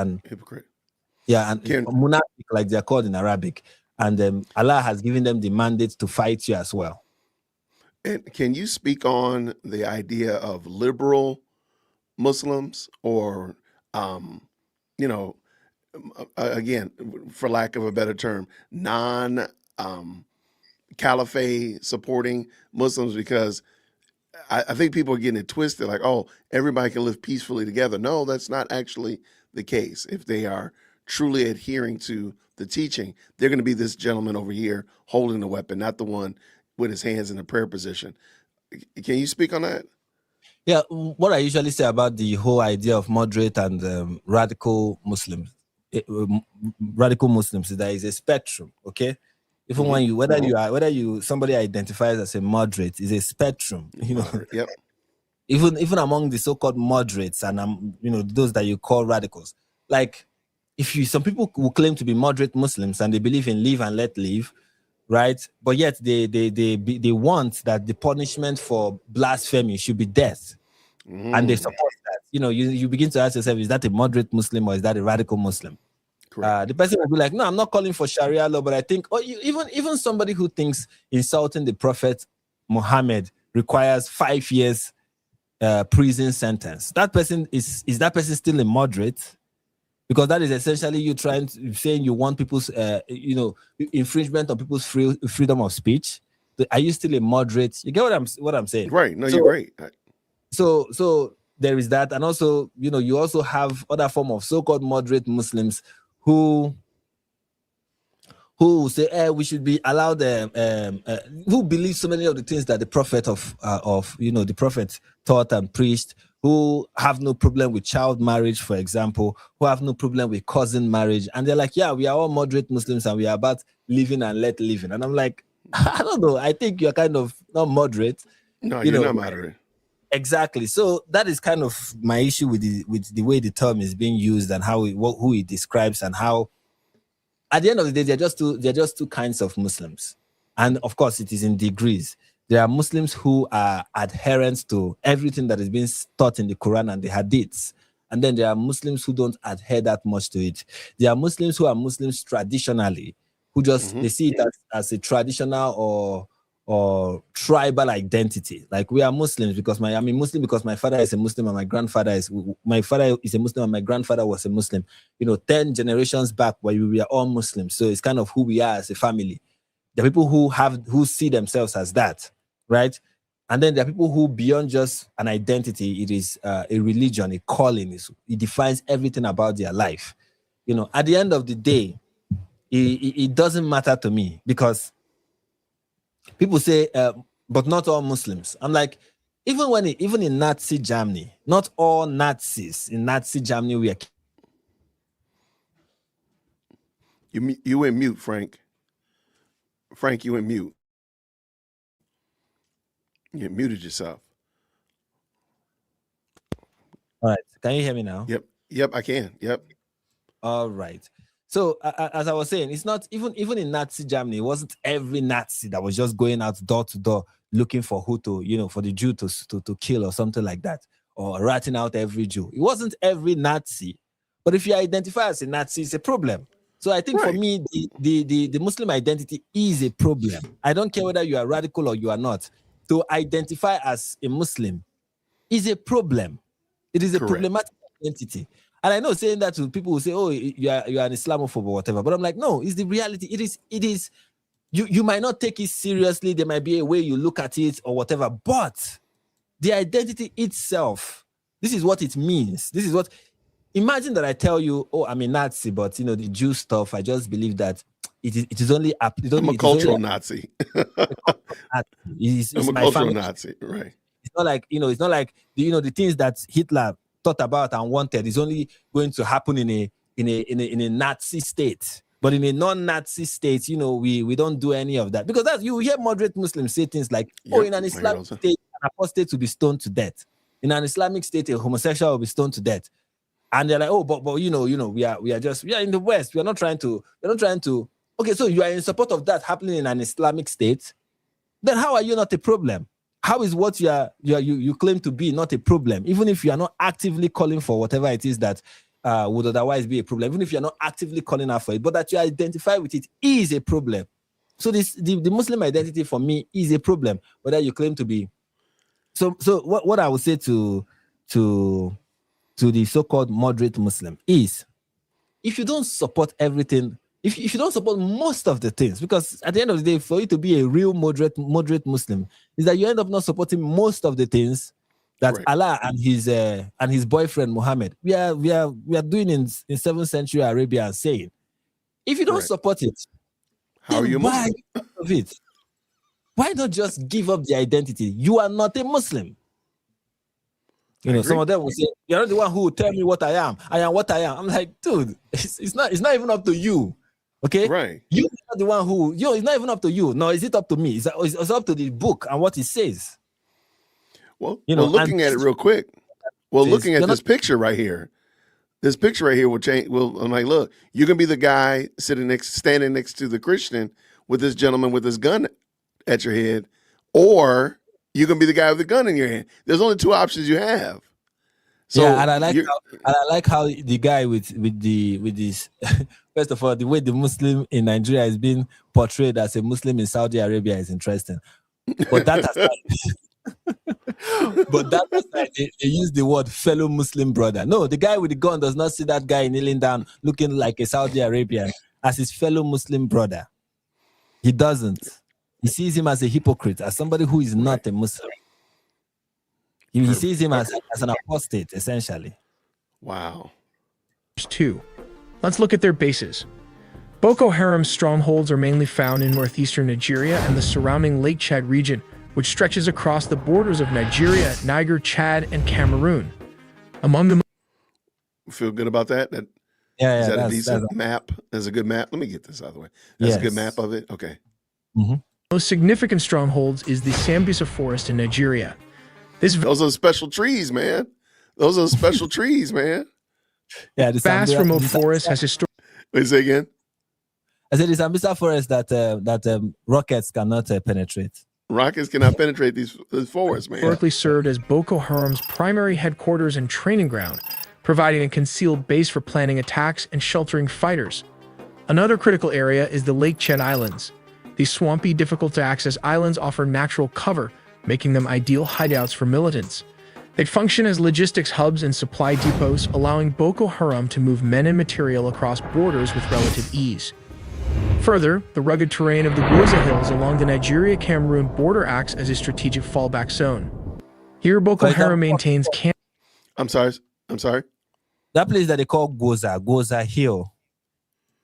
[SPEAKER 2] Yeah, and munafiq, like they're called in Arabic. And Allah has given them the mandate to fight you as well.
[SPEAKER 1] And can you speak on the idea of liberal Muslims, or, again, for lack of a better term, caliphate supporting Muslims? Because I think people are getting it twisted, like, oh, everybody can live peacefully together. No, that's not actually the case. If they are truly adhering to the teaching, they're going to be this gentleman over here holding the weapon, not the one with his hands in the prayer position. Can you speak on that?
[SPEAKER 2] Yeah, what I usually say about the whole idea of moderate and radical Muslims is that there is a spectrum. Okay, even when you somebody identifies as a moderate, is a spectrum.
[SPEAKER 1] Yep.
[SPEAKER 2] Even among the so-called moderates and those that you call radicals, like some people will claim to be moderate Muslims and they believe in live and let live, right? But yet they want that the punishment for blasphemy should be death, and they support that. You begin to ask yourself, is that a moderate Muslim or is that a radical Muslim? The person will be like, no, I'm not calling for Sharia law, but I think, even somebody who thinks insulting the Prophet Muhammad requires 5 years prison sentence, that person is that person still a moderate? because that is essentially you saying you want people's, infringement on people's freedom of speech. Are you still a moderate? You get what I'm saying?
[SPEAKER 1] Right. No, you're right.
[SPEAKER 2] So there is that, and also, you also have other form of so-called moderate Muslims who say, we should be allowed, who believe so many of the things that the prophet the prophet taught and preached, who have no problem with child marriage, for example, who have no problem with cousin marriage. And they're like, yeah, we are all moderate Muslims and we are about living and let living. And I'm like, I don't know. I think you're kind of not moderate.
[SPEAKER 1] No, you're not moderate.
[SPEAKER 2] Exactly. So that is kind of my issue with the way the term is being used and who it describes, and how at the end of the day, they're just two kinds of Muslims. And of course, it is in degrees. There are Muslims who are adherents to everything that is being taught in the Quran and the Hadiths. And then there are Muslims who don't adhere that much to it. There are Muslims who are Muslims traditionally, who just they see it as a traditional or tribal identity. Like, we are Muslims because I'm a Muslim because my father is a Muslim and my father is a Muslim and my grandfather was a Muslim. 10 generations back, where we are all Muslims. So it's kind of who we are as a family. There are people who see themselves as that, right? And then there are people who, beyond just an identity, it is a religion, a calling. It defines everything about their life. At the end of the day, it doesn't matter to me, because people say, but not all Muslims. I'm like, even in Nazi Germany, not all Nazis in Nazi Germany were.
[SPEAKER 1] You went mute, Frank. Frank, you went mute. You muted yourself.
[SPEAKER 2] All right. Can you hear me now?
[SPEAKER 1] Yep, I can. Yep.
[SPEAKER 2] All right. So as I was saying, it's not even in Nazi Germany, it wasn't every Nazi that was just going out door to door looking for who to, for the Jew to kill or something like that, or ratting out every Jew. It wasn't every Nazi. But if you identify as a Nazi, it's a problem. So I think for me, the Muslim identity is a problem. I don't care whether you are radical or you are not. To identify as a Muslim is a problem. It is a problematic identity. And I know saying that to people who say, oh, you are an Islamophobe or whatever. But I'm like, no, it's the reality. It is. You might not take it seriously. There might be a way you look at it or whatever. But the identity itself, this is what it means. This is what. Imagine that I tell you, oh, I'm a Nazi, but the Jew stuff, I just believe that it is only.
[SPEAKER 1] I'm a cultural Nazi.
[SPEAKER 2] It's
[SPEAKER 1] I'm a cultural Nazi, right?
[SPEAKER 2] It's not like it's not like the things that Hitler thought about and wanted is only going to happen in a Nazi state. But in a non-Nazi state, we don't do any of that, because you hear moderate Muslims say things like, in an Islamic state, an apostate will be stoned to death. In an Islamic state, a homosexual will be stoned to death. And they're like, oh, but we are in the West. We are not trying to. Okay, so you are in support of that happening in an Islamic state. Then how are you not a problem? How is what you claim to be not a problem, even if you are not actively calling for whatever it is that would otherwise be a problem, even if you're not actively calling out for it, but that you identify with it is a problem. So the Muslim identity for me is a problem, whether you claim to be. So what I would say to the so-called moderate Muslim is, if you don't support everything, if you don't support most of the things, because at the end of the day, for you to be a real moderate Muslim, is that you end up not supporting most of the things that Allah and his boyfriend Muhammad we are doing in 7th century Arabia and saying. If you don't support it,
[SPEAKER 1] how are you Muslim?
[SPEAKER 2] Of it? Why not just give up the identity? You are not a Muslim. Some of them will say, you're not the one who will tell me what I am. I am what I am. I'm like, dude, it's not even up to you. Okay?
[SPEAKER 1] Right.
[SPEAKER 2] You're not the one who, it's not even up to you. No, is it up to me? It's up to the book and what it says.
[SPEAKER 1] Well, looking at it real quick. Well, looking at this picture right here. This picture right here will change. I'm like, look, you can be the guy standing next to the Christian with this gentleman with his gun at your head, or you can be the guy with the gun in your hand. There's only two options you have. So
[SPEAKER 2] and I like how the guy with this first of all, the way the Muslim in Nigeria is being portrayed as a Muslim in Saudi Arabia is interesting. But that aside, But that was like they use the word fellow Muslim brother. No, the guy with the gun does not see that guy kneeling down looking like a Saudi Arabian as his fellow Muslim brother. He doesn't. He sees him as a hypocrite, as somebody who is not a Muslim. He sees him as an apostate, essentially.
[SPEAKER 1] Wow.
[SPEAKER 3] 2. Let's look at their bases. Boko Haram's strongholds are mainly found in northeastern Nigeria and the surrounding Lake Chad region, which stretches across the borders of Nigeria, Niger, Chad, and Cameroon. Among the
[SPEAKER 1] Feel good about that? Is that a decent map? That's a good map. Let me get this out of the way. That's a good map of it. Okay.
[SPEAKER 3] most significant strongholds is the Sambisa forest in Nigeria.
[SPEAKER 1] Those are special trees, man. Those are special trees, man.
[SPEAKER 2] Yeah, the
[SPEAKER 3] vast remote forest has historically.
[SPEAKER 1] Wait, say again.
[SPEAKER 2] I said the Sambisa forest that rockets cannot penetrate.
[SPEAKER 1] Rockets cannot penetrate these forests, man.
[SPEAKER 3] Historically served as Boko Haram's primary headquarters and training ground, providing a concealed base for planning attacks and sheltering fighters. Another critical area is the Lake Chad Islands. These swampy, difficult-to-access islands offer natural cover, making them ideal hideouts for militants. They function as logistics hubs and supply depots, allowing Boko Haram to move men and material across borders with relative ease. Further, the rugged terrain of the Goza Hills along the Nigeria-Cameroon border acts as a strategic fallback zone. Here, Boko Haram maintains camp.
[SPEAKER 1] I'm sorry.
[SPEAKER 2] That place that they call Goza Hill.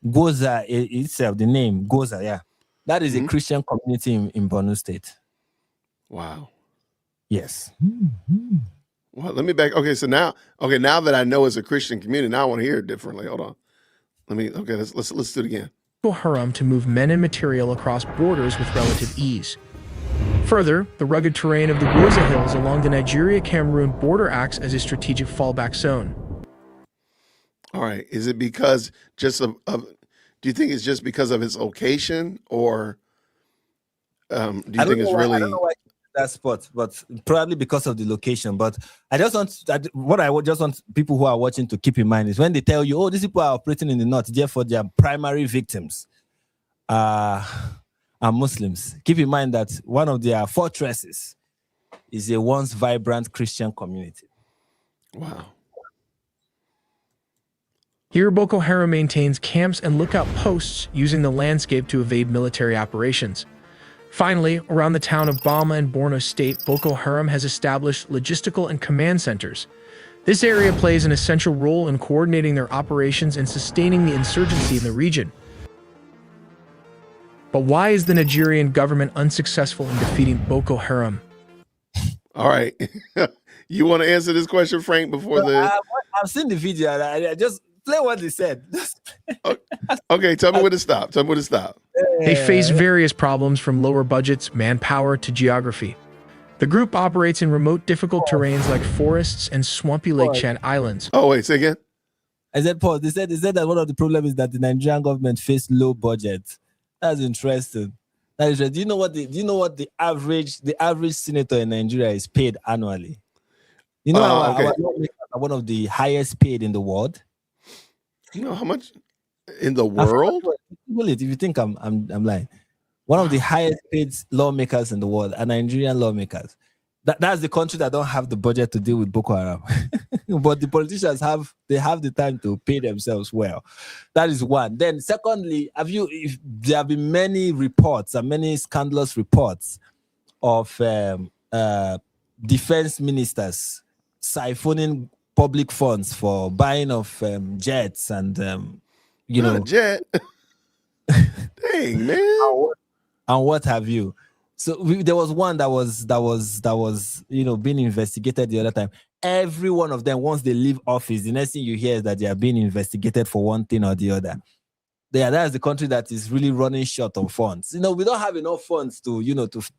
[SPEAKER 2] Goza itself, the name, Goza, yeah. That is a Christian community in Borno State.
[SPEAKER 1] Wow.
[SPEAKER 2] Yes.
[SPEAKER 1] Well, let me back. Okay, so now that I know it's a Christian community, now I want to hear it differently. Hold on. Let's do it again.
[SPEAKER 3] Boko Haram to move men and material across borders with relative ease. Further, the rugged terrain of the Goza Hills along the Nigeria-Cameroon border acts as a strategic fallback zone.
[SPEAKER 1] All right. Is it because just of do you think it's just because of its location, or do you think it's really?
[SPEAKER 2] I don't know why that spot, but probably because of the location. But I just want people who are watching to keep in mind is when they tell you, oh, these people are operating in the north, therefore their primary victims are Muslims. Keep in mind that one of their fortresses is a once vibrant Christian community.
[SPEAKER 1] Wow.
[SPEAKER 3] Here, Boko Haram maintains camps and lookout posts using the landscape to evade military operations. Finally, around the town of Bama in Borno State, Boko Haram has established logistical and command centers. This area plays an essential role in coordinating their operations and sustaining the insurgency in the region. But why is the Nigerian government unsuccessful in defeating Boko Haram?
[SPEAKER 1] All right. You want to answer this question, Frank, before
[SPEAKER 2] I've seen the video. I just play what they said.
[SPEAKER 1] Okay, tell me where to stop.
[SPEAKER 3] They face various problems from lower budgets, manpower, to geography. The group operates in remote, difficult terrains like forests and swampy Lake Chad Islands.
[SPEAKER 1] Oh, wait, say again?
[SPEAKER 2] I said, Paul, they said that one of the problems is that the Nigerian government faced low budget. That's interesting. Do you know what the average senator in Nigeria is paid annually? You know, our lawmakers are one of the highest paid in the world.
[SPEAKER 1] You know how much in the world?
[SPEAKER 2] If you think I'm lying, one of the highest paid lawmakers in the world are Nigerian lawmakers. That's the country that don't have the budget to deal with Boko Haram, but the politicians have the time to pay themselves well. That is one. Then, secondly, there have been many reports and many scandalous reports of defense ministers siphoning public funds for buying of jets and
[SPEAKER 1] Not a jet. Dang, man.
[SPEAKER 2] And what have you. So there was one that was being investigated the other time. Every one of them, once they leave office, the next thing you hear is that they are being investigated for one thing or the other. That's the country that is really running short on funds. We don't have enough funds to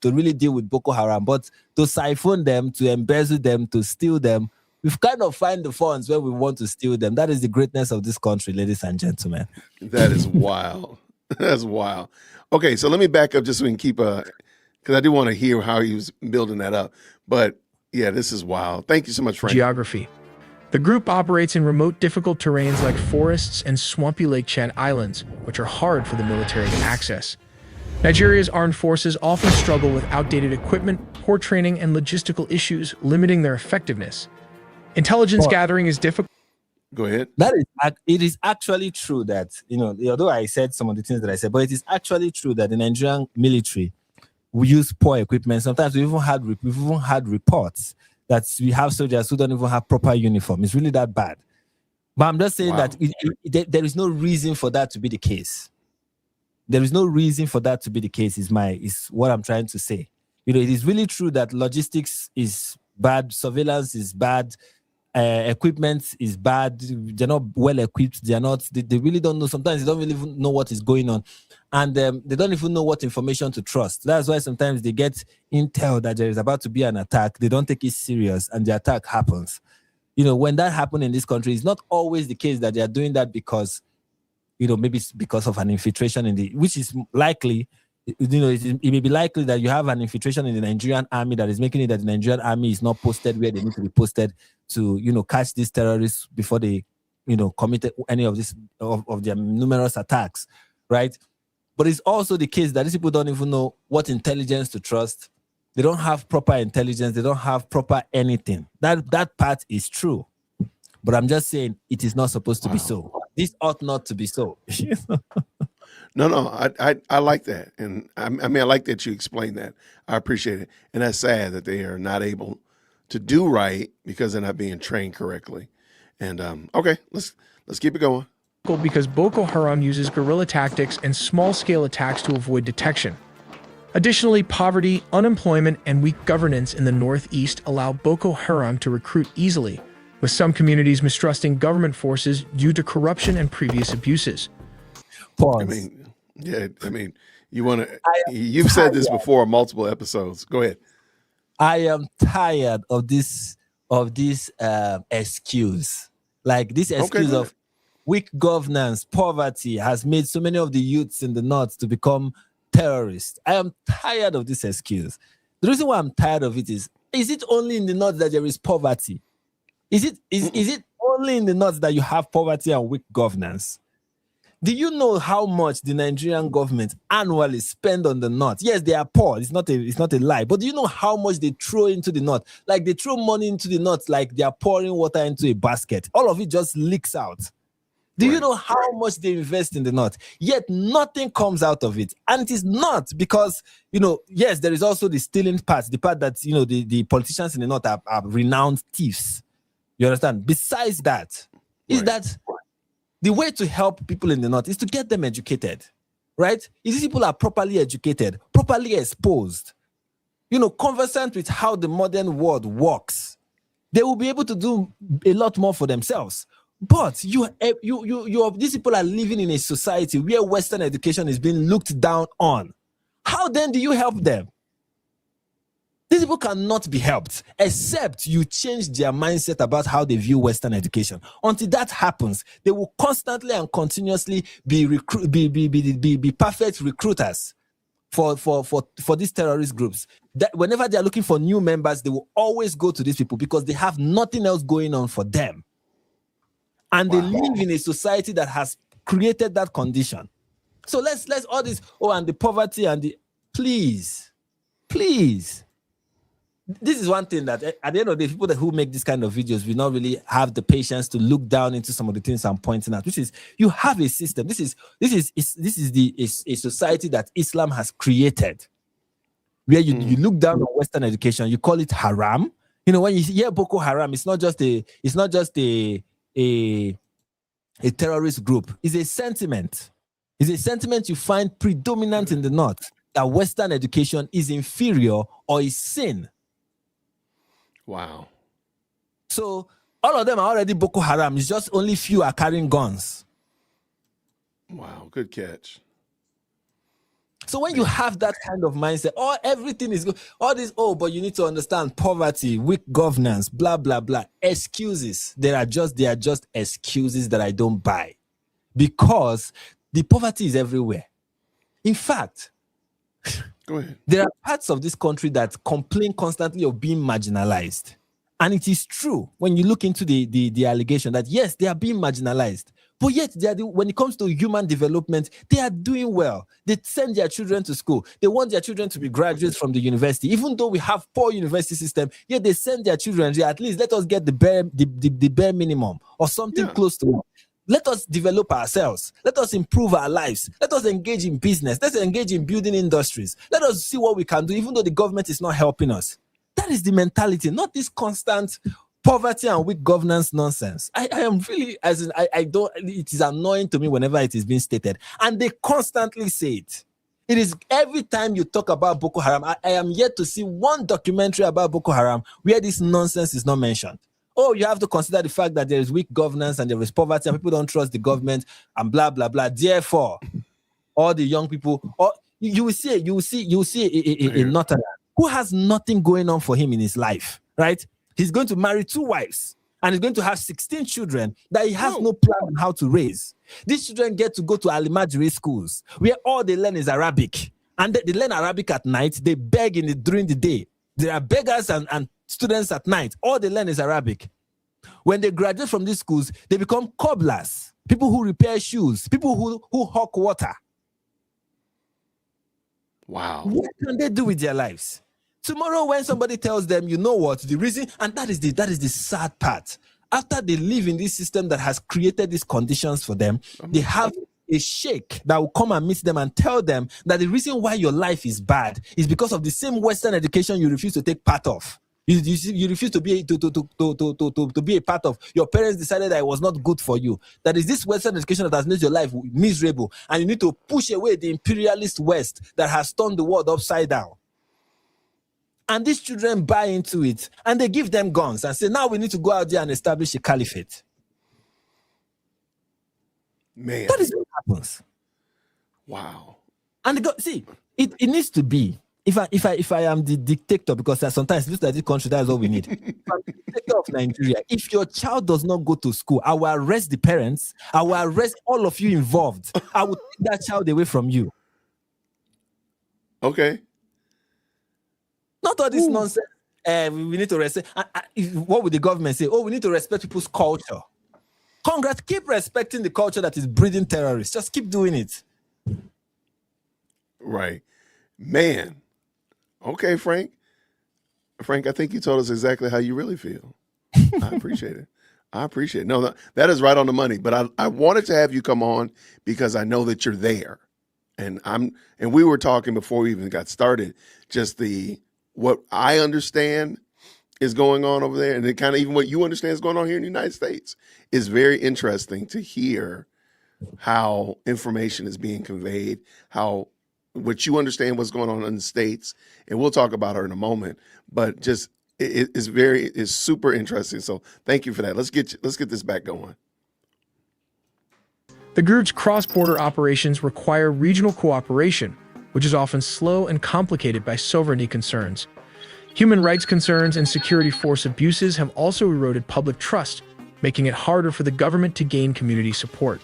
[SPEAKER 2] really deal with Boko Haram, but to siphon them, to embezzle them, to steal them, we've kind of find the funds where we want to steal them. That is the greatness of this country, ladies and gentlemen.
[SPEAKER 1] That is wild. That's wild. Okay, so let me back up just so we can keep because I do want to hear how he was building that up. But yeah, this is wild. Thank you so much, Frank.
[SPEAKER 3] Geography. The group operates in remote, difficult terrains like forests and swampy Lake Chad Islands, which are hard for the military to access. Nigeria's armed forces often struggle with outdated equipment, poor training and logistical issues limiting their effectiveness. Intelligence gathering is difficult.
[SPEAKER 1] Go ahead.
[SPEAKER 2] It is actually true that, although I said some of the things that I said, but it is actually true that the Nigerian military we use poor equipment. Sometimes we've even had reports that we have soldiers who don't even have proper uniform. It's really that bad. But I'm just saying that there is no reason for that to be the case. There is no reason for that to be the case. Is what I'm trying to say. It is really true that logistics is bad, surveillance is bad, equipment is bad. They're not well equipped. They really don't know. Sometimes they don't really even know what is going on, and they don't even know what information to trust. That's why sometimes they get intel that there is about to be an attack. They don't take it serious, and the attack happens. When that happened in this country, it's not always the case that they are doing that because, maybe it's because of an infiltration which is likely. It may be likely that you have an infiltration in the Nigerian army that is making it that the Nigerian army is not posted where they need to be posted to, catch these terrorists before they, committed any of this of their numerous attacks, right? But it's also the case that these people don't even know what intelligence to trust. They don't have proper intelligence. They don't have proper anything. That part is true. But I'm just saying it is not supposed to be so. This ought not to be so.
[SPEAKER 1] No, I like that. And I like that you explained that. I appreciate it. And that's sad that they are not able to do right because they're not being trained correctly. And okay, let's keep it going.
[SPEAKER 3] Because Boko Haram uses guerrilla tactics and small-scale attacks to avoid detection. Additionally, poverty, unemployment, and weak governance in the Northeast allow Boko Haram to recruit easily, with some communities mistrusting government forces due to corruption and previous abuses.
[SPEAKER 2] Pause.
[SPEAKER 1] You've said this before, multiple episodes. Go ahead.
[SPEAKER 2] I am tired of this excuse. Like this excuse of weak governance, poverty has made so many of the youths in the North to become terrorists. I am tired of this excuse. The reason why I'm tired of it is it only in the North that there is poverty? Is it only in the North that you have poverty and weak governance? Do you know how much the Nigerian government annually spend on the North? Yes, they are poor. It's not a lie. But do you know how much they throw into the North? Like they throw money into the North like they are pouring water into a basket. All of it just leaks out. Do you know how much they invest in the North? Yet nothing comes out of it. And it is not because, yes, there is also the stealing part, the part that, the politicians in the North are renowned thieves. You understand? Besides that, is that the way to help people in the North is to get them educated, right? If these people are properly educated, properly exposed, conversant with how the modern world works, they will be able to do a lot more for themselves. But these people are living in a society where Western education is being looked down on. How then do you help them? These people cannot be helped except you change their mindset about how they view Western education. Until that happens, they will constantly and continuously be perfect recruiters for these terrorist groups. That whenever they are looking for new members, they will always go to these people because they have nothing else going on for them. And they live in a society that has created that condition. So let's all this, and the poverty and the please. This is one thing that at the end of the day, people who make this kind of videos will not really have the patience to look down into some of the things I'm pointing out, which is you have a system. This is a society that Islam has created, where you look down on Western education, you call it haram. When you hear Boko Haram, it's not just a terrorist group. It's a sentiment. It's a sentiment you find predominant in the North, that Western education is inferior or is sin.
[SPEAKER 1] Wow.
[SPEAKER 2] So all of them are already Boko Haram. It's just only few are carrying guns.
[SPEAKER 1] Wow, good catch.
[SPEAKER 2] So when you have that kind of mindset, everything is good, all this, but you need to understand poverty, weak governance, blah, blah, blah, excuses. They are just excuses that I don't buy because the poverty is everywhere. In fact,
[SPEAKER 1] go ahead.
[SPEAKER 2] There are parts of this country that complain constantly of being marginalized. And it is true when you look into the allegation that, yes, they are being marginalized. But yet, when it comes to human development, they are doing well. They send their children to school. They want their children to be graduates from the university. Even though we have poor university system, yet they send their children, at least let us get the bare minimum or something close to it. Let us develop ourselves. Let us improve our lives. Let us engage in business. Let's engage in building industries. Let us see what we can do, even though the government is not helping us. That is the mentality, not this constant poverty and weak governance nonsense. I am really, I don't, it is annoying to me whenever it is being stated. And they constantly say it. It is every time you talk about Boko Haram, I am yet to see one documentary about Boko Haram where this nonsense is not mentioned. Oh, you have to consider the fact that there is weak governance and there is poverty and people don't trust the government and blah, blah, blah. Therefore, all the young people, or you will see a Northern who has nothing going on for him in his life, right? He's going to marry 2 wives and he's going to have 16 children that he has no plan on how to raise. These children get to go to Alimajiri schools where all they learn is Arabic. And they learn Arabic at night. They beg during the day. There are beggars and students at night. All they learn is Arabic. When they graduate from these schools, they become cobblers, people who repair shoes, people who hawk water.
[SPEAKER 1] Wow.
[SPEAKER 2] What can they do with their lives? Tomorrow, when somebody tells them, you know what, the reason, and that is the sad part. After they live in this system that has created these conditions for them, they have a sheikh that will come and meet them and tell them that the reason why your life is bad is because of the same Western education you refuse to take part of. You refuse to be a part of. Your parents decided that it was not good for you. That is this Western education that has made your life miserable, and you need to push away the imperialist West that has turned the world upside down. And these children buy into it, and they give them guns and say, now we need to go out there and establish a caliphate.
[SPEAKER 1] Man,
[SPEAKER 2] that is what happens.
[SPEAKER 1] Wow.
[SPEAKER 2] And it needs to be. If I am the dictator, because sometimes this is the country, that's all we need. If I'm the dictator of Nigeria, if your child does not go to school, I will arrest the parents. I will arrest all of you involved. I will take that child away from you.
[SPEAKER 1] Okay.
[SPEAKER 2] Not all this nonsense. We need to respect. What would the government say? Oh, we need to respect people's culture. Congrats, keep respecting the culture that is breeding terrorists. Just keep doing it.
[SPEAKER 1] Right. Man. Okay, Frank. Frank, I think you told us exactly how you really feel. I appreciate it. I appreciate it. No, that is right on the money. But I wanted to have you come on because I know that you're there. And we were talking before we even got started, just what I understand is going on over there, and then kind of even what you understand is going on here in the United States is very interesting to hear how information is being conveyed, how what you understand what's going on in the States, and we'll talk about her in a moment, but just it's super interesting. So thank you for that. Let's get this back going.
[SPEAKER 3] The group's cross-border operations require regional cooperation, which is often slow and complicated by sovereignty concerns. Human rights concerns and security force abuses have also eroded public trust, making it harder for the government to gain community support.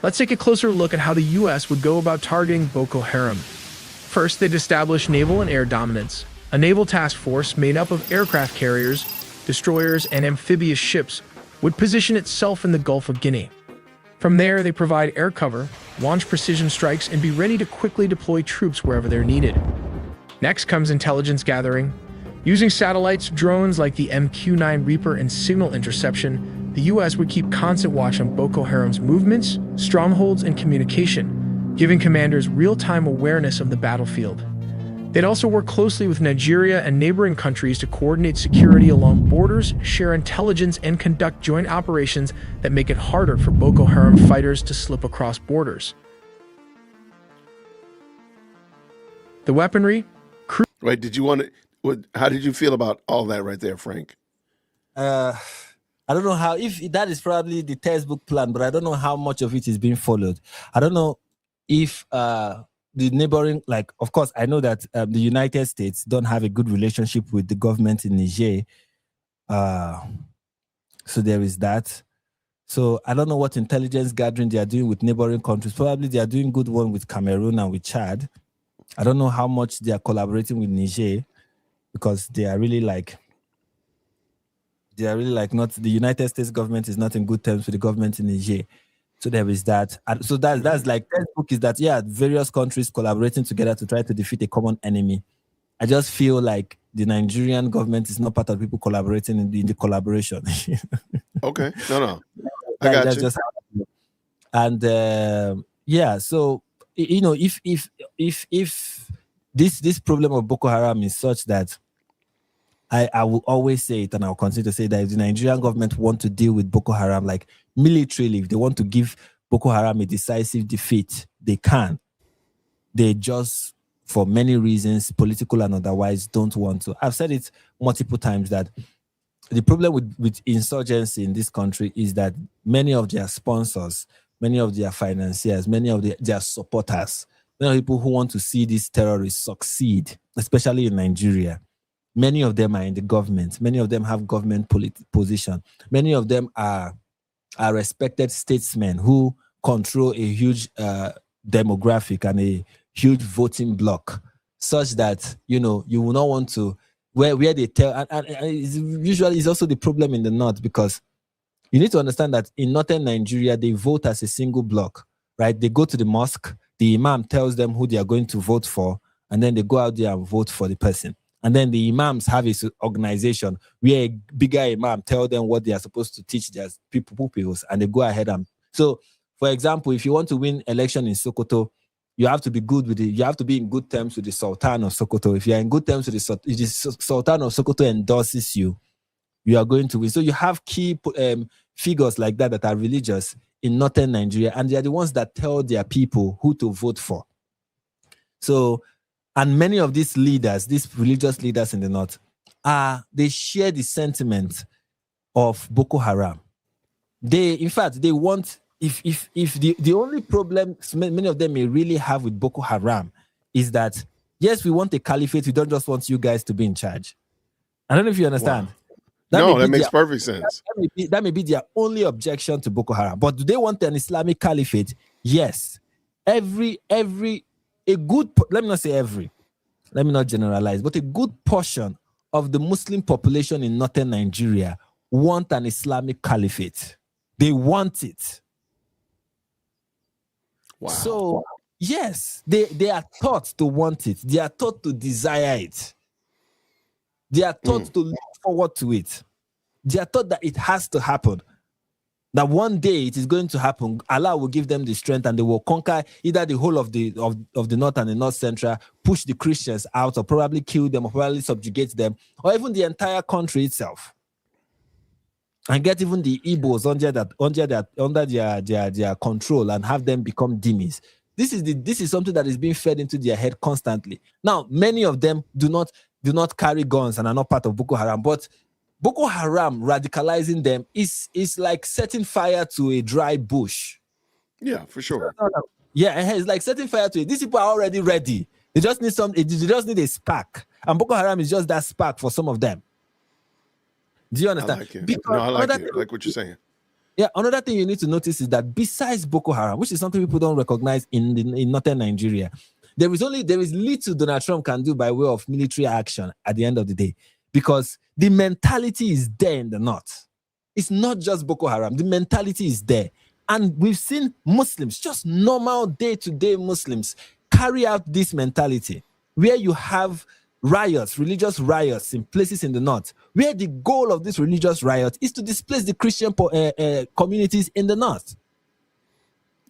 [SPEAKER 3] Let's take a closer look at how the U.S. would go about targeting Boko Haram. First, they'd establish naval and air dominance. A naval task force made up of aircraft carriers, destroyers, and amphibious ships would position itself in the Gulf of Guinea. From there, they provide air cover, launch precision strikes, and be ready to quickly deploy troops wherever they're needed. Next comes intelligence gathering. Using satellites, drones like the MQ-9 Reaper, and signal interception, the U.S. would keep constant watch on Boko Haram's movements, strongholds, and communication, giving commanders real-time awareness of the battlefield. They'd also work closely with Nigeria and neighboring countries to coordinate security along borders, share intelligence, and conduct joint operations that make it harder for Boko Haram fighters to slip across borders. The weaponry.
[SPEAKER 1] Wait, how did you feel about all that right there, Frank?
[SPEAKER 2] I don't know if that is probably the textbook plan, but I don't know how much of it is being followed. I don't know if the neighboring, of course, I know that the United States don't have a good relationship with the government in Niger. So there is that. So I don't know what intelligence gathering they are doing with neighboring countries. Probably they are doing good one with Cameroon and with Chad. I don't know how much they are collaborating with Niger, because they are really not, the United States government is not in good terms with the government in Niger. So there is that. And so that's like textbook is that various countries collaborating together to try to defeat a common enemy. I just feel like the Nigerian government is not part of people collaborating in the collaboration.
[SPEAKER 1] Okay, no, I got
[SPEAKER 2] that's
[SPEAKER 1] you.
[SPEAKER 2] just how I feel. And so if this problem of Boko Haram is such that I will always say it, and I'll continue to say that if the Nigerian government want to deal with Boko Haram, like militarily, if they want to give Boko Haram a decisive defeat, they can. They just, for many reasons, political and otherwise, don't want to. I've said it multiple times that the problem with insurgency in this country is that many of their sponsors, many of their financiers, many of their supporters, many people who want to see these terrorists succeed, especially in Nigeria, many of them are in the government. Many of them have government position. Many of them are respected statesmen who control a huge demographic and a huge voting bloc, such that you will not want to where they tell. And usually it's also the problem in the north, because you need to understand that in northern Nigeria they vote as a single block, right? They go to the mosque, the imam tells them who they are going to vote for, and then they go out there and vote for the person. And then the imams have this organization where a bigger imam tell them what they are supposed to teach their pupils, and they go ahead and. So, for example, if you want to win election in Sokoto, you have to be good with you have to be in good terms with the Sultan of Sokoto. If you are in good terms with the Sultan of Sokoto endorses you, you are going to win. So you have key figures like that are religious in northern Nigeria, and they are the ones that tell their people who to vote for. So. And many of these leaders, these religious leaders in the north, they share the sentiment of Boko Haram. In fact, they want, if the only problem many of them may really have with Boko Haram is that, yes, we want a caliphate, we don't just want you guys to be in charge. I don't know if you understand.
[SPEAKER 1] Wow. That makes perfect sense.
[SPEAKER 2] That may be their only objection to Boko Haram. But do they want an Islamic caliphate? Yes. Let me not say every, let me not generalize, but a good portion of the Muslim population in northern Nigeria want an Islamic caliphate. They want it.
[SPEAKER 1] Wow.
[SPEAKER 2] So, yes, they are taught to want it. They are taught to desire it. They are taught to look forward to it. They are taught that it has to happen. That one day it is going to happen. Allah will give them the strength, and they will conquer either the whole of the north and the north central, push the Christians out, or probably kill them, or probably subjugate them, or even the entire country itself, and get even the Igbos under their control and have them become dhimmis. This is something that is being fed into their head constantly. Now, many of them do not carry guns and are not part of Boko Haram, but Boko Haram radicalizing them is like setting fire to a dry bush.
[SPEAKER 1] Yeah, for sure.
[SPEAKER 2] Yeah, it's like setting fire to it. These people are already ready. They just need They just need a spark, and Boko Haram is just that spark for some of them. Do you understand?
[SPEAKER 1] I like it. I like it. I like what you're saying.
[SPEAKER 2] Yeah, another thing you need to notice is that besides Boko Haram, which is something people don't recognize in northern Nigeria, there is little Donald Trump can do by way of military action at the end of the day. Because the mentality is there in the north. It's not just Boko Haram. The mentality is there. And we've seen Muslims, just normal day-to-day Muslims, carry out this mentality, where you have riots, religious riots in places in the north, where the goal of this religious riot is to displace the Christian communities in the north.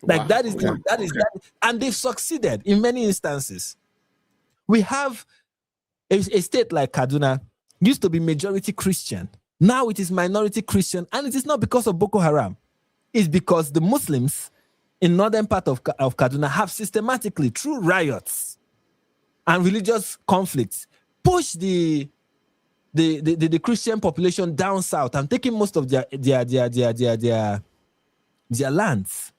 [SPEAKER 2] Like wow. That is and they've succeeded in many instances. We have a state like Kaduna, used to be majority Christian. Now it is minority Christian, and it is not because of Boko Haram. It's because the Muslims in northern part of Kaduna have systematically, through riots and religious conflicts, pushed the Christian population down south and taken most of their lands.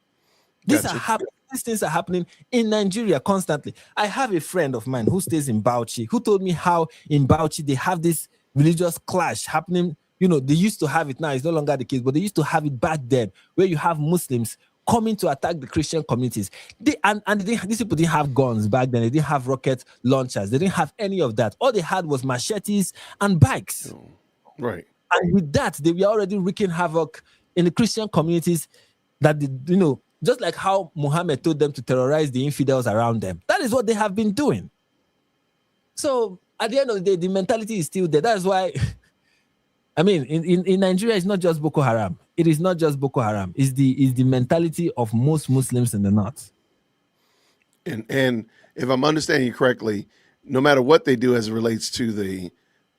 [SPEAKER 2] These things are happening in Nigeria constantly. I have a friend of mine who stays in Bauchi who told me how in Bauchi they have this religious clash happening. They used to have it, now it's no longer the case, but they used to have it back then, where you have Muslims coming to attack the Christian communities. These people didn't have guns back then. They didn't have rocket launchers. They didn't have any of that. All they had was machetes and bikes.
[SPEAKER 1] Right.
[SPEAKER 2] And with that, they were already wreaking havoc in the Christian communities That just like how Muhammad told them to terrorize the infidels around them. That is what they have been doing. So at the end of the day, the mentality is still there. That's why, I mean, in Nigeria, it's not just Boko Haram. It is not just Boko Haram. It's the mentality of most Muslims in the north.
[SPEAKER 1] And if I'm understanding you correctly, no matter what they do as it relates to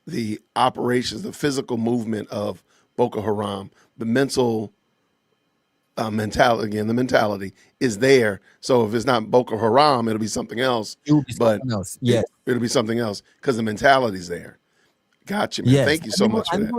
[SPEAKER 1] the operations, the physical movement of Boko Haram, the mental mentality, again, the mentality is there. So if it's not Boko Haram, it'll be something else.
[SPEAKER 2] It will be something else. Yes.
[SPEAKER 1] It'll be something else because the mentality's there. Gotcha, man.
[SPEAKER 2] Yes.
[SPEAKER 1] Thank you so much for that.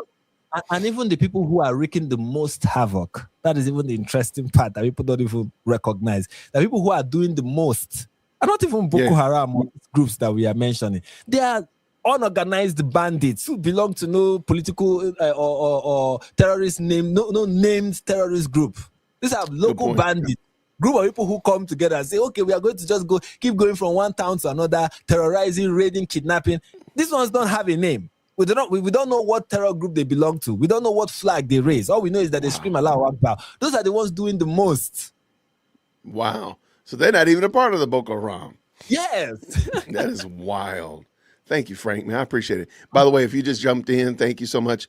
[SPEAKER 2] And even the people who are wreaking the most havoc, that is even the interesting part that people don't even recognize. The people who are doing the most are not even Boko Haram or groups that we are mentioning. They are unorganized bandits who belong to no political or terrorist name, no named terrorist group. These are local bandits, group of people who come together and say, okay, we are going to just keep going from one town to another, terrorizing, raiding, kidnapping. These ones don't have a name. We don't know what terror group they belong to. We don't know what flag they raise. All we know is that they scream Allahu Akbar. Those are the ones doing the most.
[SPEAKER 1] Wow. So they're not even a part of the Boko Haram.
[SPEAKER 2] Yes.
[SPEAKER 1] That is wild. Thank you, Frank, man. I appreciate it. By the way, if you just jumped in, thank you so much.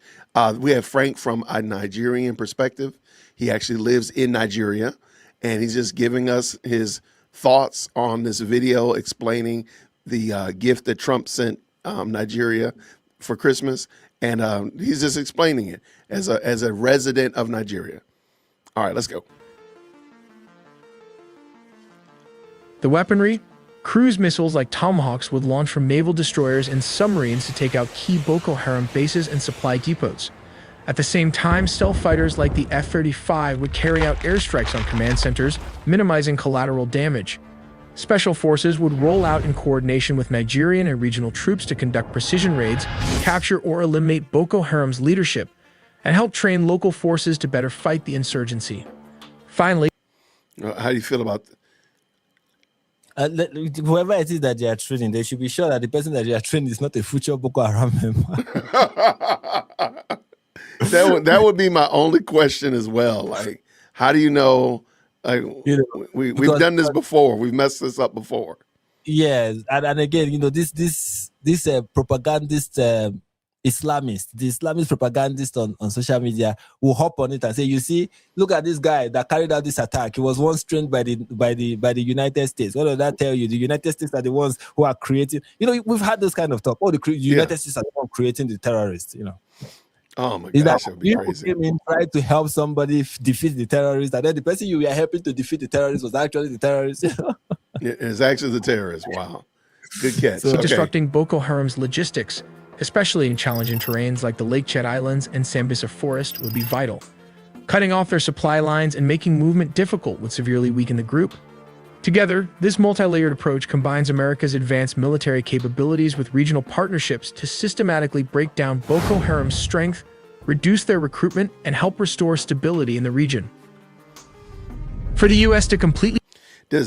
[SPEAKER 1] We have Frank from a Nigerian perspective. He actually lives in Nigeria, and he's just giving us his thoughts on this video explaining the gift that Trump sent Nigeria for Christmas, and he's just explaining it as a resident of Nigeria. All right, let's go.
[SPEAKER 3] The weaponry? Cruise missiles like Tomahawks would launch from naval destroyers and submarines to take out key Boko Haram bases and supply depots. At the same time, stealth fighters like the F-35 would carry out airstrikes on command centers, minimizing collateral damage. Special forces would roll out in coordination with Nigerian and regional troops to conduct precision raids, capture or eliminate Boko Haram's leadership, and help train local forces to better fight the insurgency. Finally,
[SPEAKER 1] how do you feel about
[SPEAKER 2] whoever it is that they are training, they should be sure that the person that they are training is not a future Boko Haram member.
[SPEAKER 1] That would be my only question as well. Like, how do you know? Like, we've done this before. We've messed this up before.
[SPEAKER 2] Yes, and again, this propagandist Islamist, the Islamist propagandist on social media will hop on it and say, you see, look at this guy that carried out this attack. He was once trained by the United States. What does that tell you? The United States are the ones who are creating. We've had this kind of talk. Oh, the United States are the ones creating the terrorists.
[SPEAKER 1] Oh my gosh, that would be crazy.
[SPEAKER 2] Came in, tried to help somebody defeat the terrorists, and then the person you were helping to defeat the terrorists was actually the terrorist.
[SPEAKER 1] Yeah, it's actually the terrorists. Wow, good catch.
[SPEAKER 3] So disrupting Boko Haram's logistics, especially in challenging terrains like the Lake Chad Islands and Sambisa Forest, would be vital. Cutting off their supply lines and making movement difficult would severely weaken the group. Together, this multi-layered approach combines America's advanced military capabilities with regional partnerships to systematically break down Boko Haram's strength, reduce their recruitment, and help restore stability in the region. For the U.S. to completely...
[SPEAKER 1] do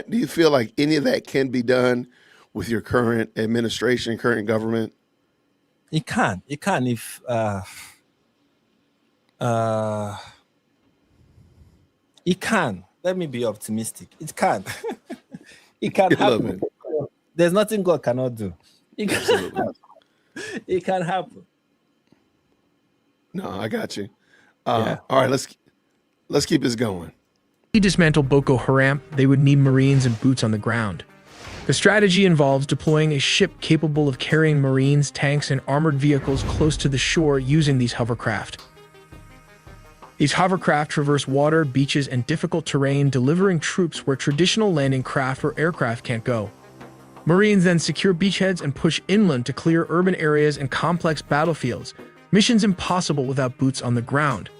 [SPEAKER 1] you feel like any of that can be done with your current administration, current government?
[SPEAKER 2] It can if it can. Let me be optimistic. It can. It can happen. There's nothing God cannot do. It can happen.
[SPEAKER 1] No, I got you. All right, let's keep this going.
[SPEAKER 3] To dismantle Boko Haram, they would need Marines and boots on the ground. The strategy involves deploying a ship capable of carrying Marines, tanks, and armored vehicles close to the shore using these hovercraft. These hovercraft traverse water, beaches, and difficult terrain, delivering troops where traditional landing craft or aircraft can't go. Marines then secure beachheads and push inland to clear urban areas and complex battlefields, missions impossible without boots on the ground.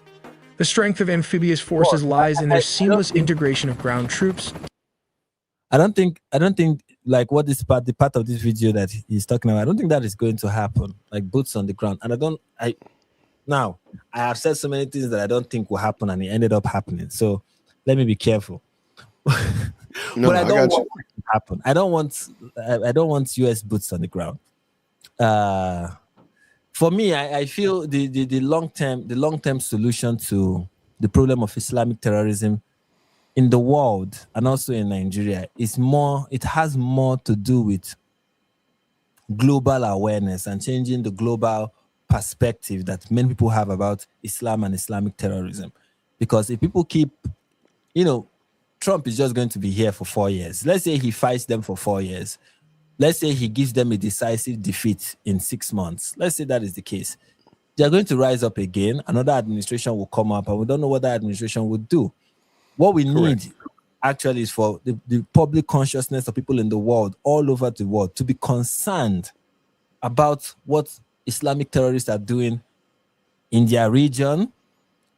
[SPEAKER 3] The strength of amphibious forces lies in their seamless integration of ground troops.
[SPEAKER 2] I don't think like what is the part of this video that he's talking about, I don't think that is going to happen, like boots on the ground. And Now, I have said so many things that I don't think will happen, and it ended up happening. So let me be careful. But I don't want it to happen. I don't want US boots on the ground. For me, I feel the long term solution to the problem of Islamic terrorism in the world and also in Nigeria it has more to do with global awareness and changing the global perspective that many people have about Islam and Islamic terrorism. Because if people keep, Trump is just going to be here for 4 years. Let's say he fights them for 4 years. Let's say he gives them a decisive defeat in 6 months. Let's say that is the case. They're going to rise up again. Another administration will come up, and we don't know what that administration would do. What we need actually is for the public consciousness of people in the world, all over the world, to be concerned about what Islamic terrorists are doing in their region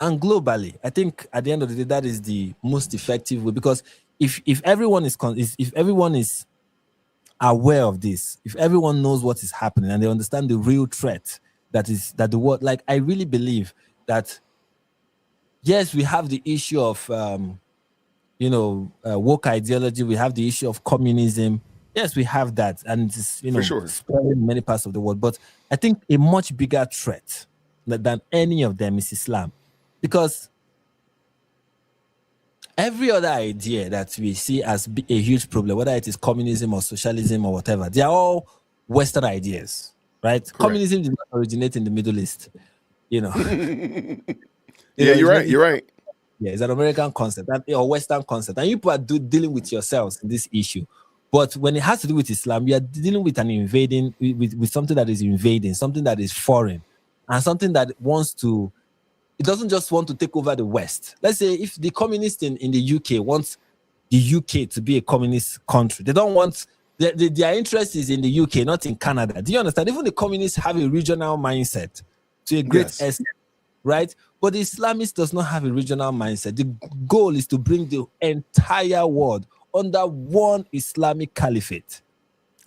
[SPEAKER 2] and globally. I think at the end of the day, that is the most effective way, because if everyone is aware of this, if everyone knows what is happening and they understand the real threat that the world, like, I really believe that yes, we have the issue of woke ideology, we have the issue of communism. Yes, we have that, and it's spreading in many parts of the world. But I think a much bigger threat than any of them is Islam, because every other idea that we see as a huge problem, whether it is communism or socialism or whatever, they are all Western ideas, right? Correct. Communism did not originate in the Middle East,
[SPEAKER 1] You're right.
[SPEAKER 2] Yeah, it's an American concept or Western concept, and you people are dealing with yourselves in this issue. But when it has to do with Islam, you are dealing with with something that is invading, something that is foreign, and something that it doesn't just want to take over the West. Let's say if the communists in the UK want the UK to be a communist country, they don't want, their interest is in the UK, not in Canada. Do you understand? Even the communists have a regional mindset to a great extent, right? But the Islamist does not have a regional mindset. The goal is to bring the entire world under one Islamic caliphate.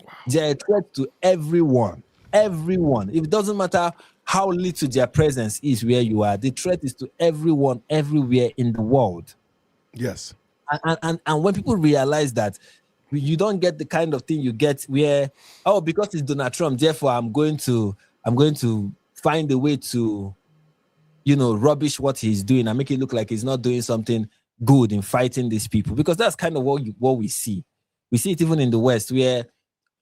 [SPEAKER 2] Wow. They are a threat to everyone. Everyone. It doesn't matter how little their presence is where you are. The threat is to everyone, everywhere in the world.
[SPEAKER 1] Yes.
[SPEAKER 2] And when people realize that, you don't get the kind of thing you get where, because it's Donald Trump, therefore I'm going to find a way to, rubbish what he's doing and make it look like he's not doing something good in fighting these people. Because that's kind of what we see. We see it even in the West, where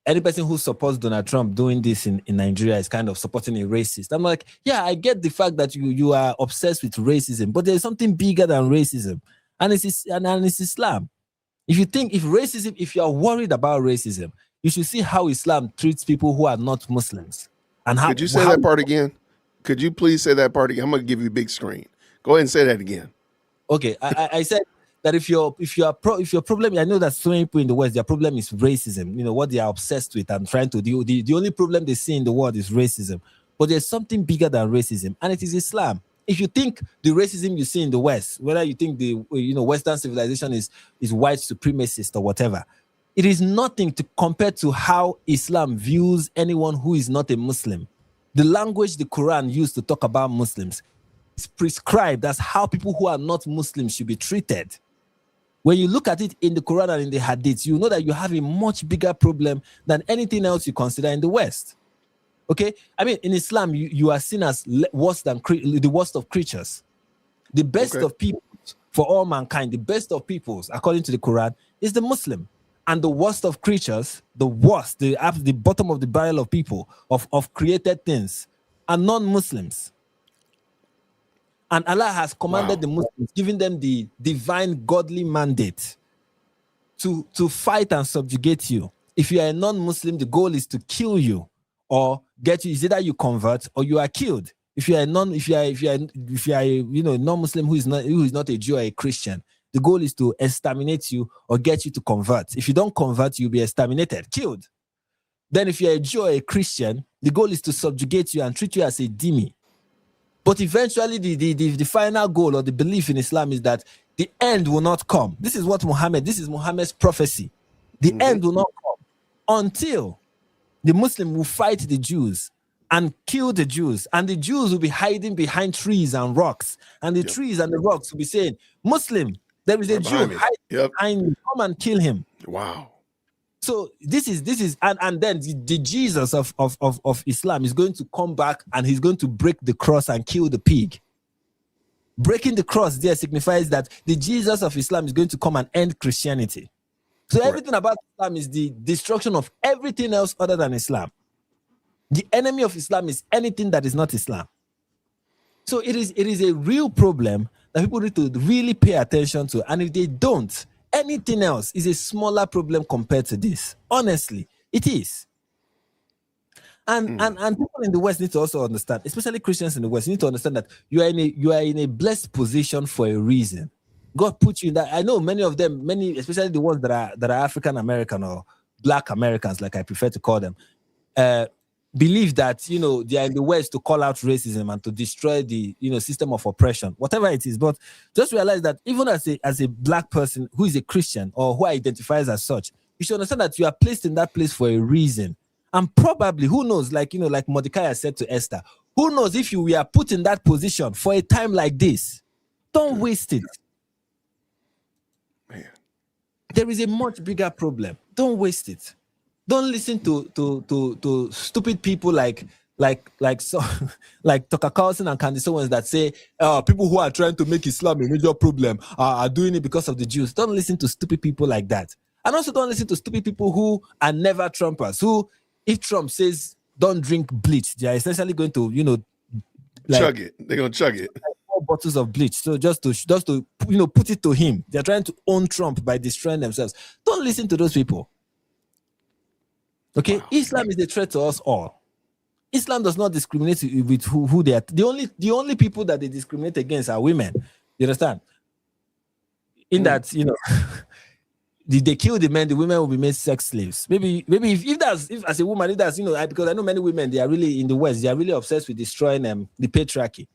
[SPEAKER 2] any person who supports Donald Trump doing this in Nigeria is kind of supporting a racist. I'm like, yeah, I get the fact that you are obsessed with racism, but there's something bigger than racism, and it's Islam. If you are worried about racism, you should see how Islam treats people who are not Muslims. And how,
[SPEAKER 1] could you say that part again? Could you please say that part again? I'm going to give you a big screen. Go ahead and say that again.
[SPEAKER 2] Okay, I said that if your problem, I know that so many people in the West, their problem is racism. What they are obsessed with and trying to do. The only problem they see in the world is racism. But there's something bigger than racism, and it is Islam. If you think the racism you see in the West, whether you think the Western civilization is white supremacist or whatever, it is nothing to compare to how Islam views anyone who is not a Muslim. The language the Quran used to talk about Muslims is prescribed as how people who are not Muslims should be treated. When you look at it in the Quran and in the Hadith, you know that you have a much bigger problem than anything else you consider in the West. Okay? I mean, in Islam, you are seen as the worst of creatures. The best of people for all mankind, the best of peoples, according to the Quran, is the Muslim. And the worst of creatures, the bottom of the barrel of people, of created things, are non-Muslims. And Allah has commanded the Muslims, giving them the divine godly mandate to fight and subjugate you. If you are a non-Muslim, the goal is to kill you or get you. It's either you convert or you are killed. If you are a non-Muslim who is not a Jew or a Christian, the goal is to exterminate you or get you to convert. If you don't convert, you'll be exterminated, killed. Then if you're a Jew or a Christian, the goal is to subjugate you and treat you as a dhimmi. But eventually, the final goal or the belief in Islam is that the end will not come. This is Muhammad's prophecy. The end will not come until the Muslim will fight the Jews and kill the Jews. And the Jews will be hiding behind trees and rocks. And the trees and the rocks will be saying, Muslim, there is a Jew hiding behind you. Come and kill him.
[SPEAKER 1] Wow.
[SPEAKER 2] So this is and then the Jesus of Islam is going to come back and he's going to break the cross and kill the pig. Breaking the cross there signifies that the Jesus of Islam is going to come and end Christianity. So everything about Islam is the destruction of everything else other than Islam. The enemy of Islam is anything that is not Islam. So it is a real problem that people need to really pay attention to. And if they don't, anything else is a smaller problem compared to this. Honestly, it is. And people in the West need to also understand, especially Christians in the West, need to understand that you are in a blessed position for a reason. God put you in that. I know many of them, especially the ones that are African American or Black Americans, like I prefer to call them, believe that they are in the West to call out racism and to destroy the system of oppression, whatever it is. But just realize that even as a Black person who is a Christian or who identifies as such, you should understand that you are placed in that place for a reason. And probably, who knows, like Mordecai said to Esther, who knows if you were put in that position for a time like this? Don't waste it.
[SPEAKER 1] Man.
[SPEAKER 2] There is a much bigger problem. Don't waste it. Don't listen to stupid people like Tucker Carlson and Candace Owens that say people who are trying to make Islam a major problem are doing it because of the Jews. Don't listen to stupid people like that. And also don't listen to stupid people who are never Trumpers, who, if Trump says don't drink bleach, they are essentially going to,
[SPEAKER 1] chug it. They're gonna chug it.
[SPEAKER 2] 4 bottles of bleach. So just to put it to him. They're trying to own Trump by destroying themselves. Don't listen to those people. Okay, wow. Islam is a threat to us all. Islam does not discriminate with who they are. The only people that they discriminate against are women. You understand? In that, they kill the men, the women will be made sex slaves. Maybe if as a woman, if that's because I know many women, they are really in the West, they are really obsessed with destroying the patriarchy.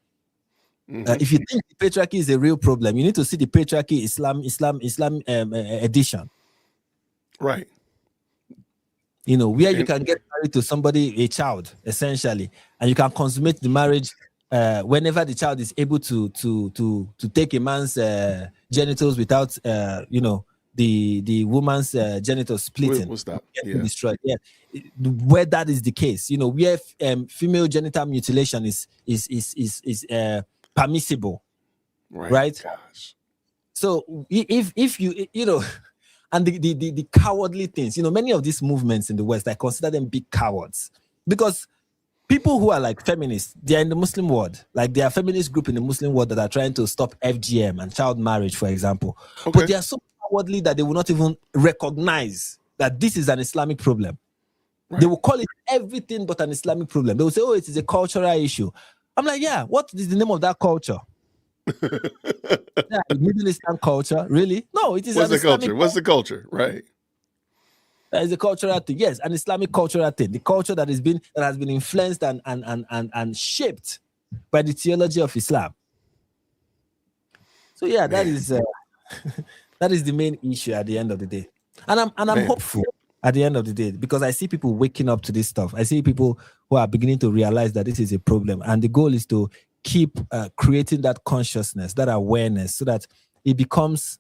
[SPEAKER 2] If you think the patriarchy is a real problem, you need to see the patriarchy Islam edition.
[SPEAKER 1] Right.
[SPEAKER 2] Where you can get married to somebody, a child, essentially, and you can consummate the marriage whenever the child is able to take a man's genitals without the woman's genitals splitting.
[SPEAKER 1] We'll stop.
[SPEAKER 2] Destroyed. Yeah, where that is the case, where female genital mutilation is permissible, right?
[SPEAKER 1] Gosh.
[SPEAKER 2] So if you and the cowardly things, many of these movements in the West, I consider them big cowards, because people who are like feminists, they are in the Muslim world. Like, there are feminist group in the Muslim world that are trying to stop FGM and child marriage, for example. Okay. But they are so cowardly that they will not even recognize that this is an Islamic problem. Right. They will call it everything but an Islamic problem. They will say, oh, it is a cultural issue. I'm like, yeah, what is the name of that culture? Middle Eastern culture, really? No, it is.
[SPEAKER 1] What's the culture? What's the culture? Right.
[SPEAKER 2] That is a cultural thing. Yes, an Islamic cultural thing. The culture that has been influenced and shaped by the theology of Islam. So yeah, that is the main issue at the end of the day. And I'm hopeful at the end of the day, because I see people waking up to this stuff. I see people who are beginning to realize that this is a problem, and the goal is to keep creating that consciousness, that awareness, so that it becomes,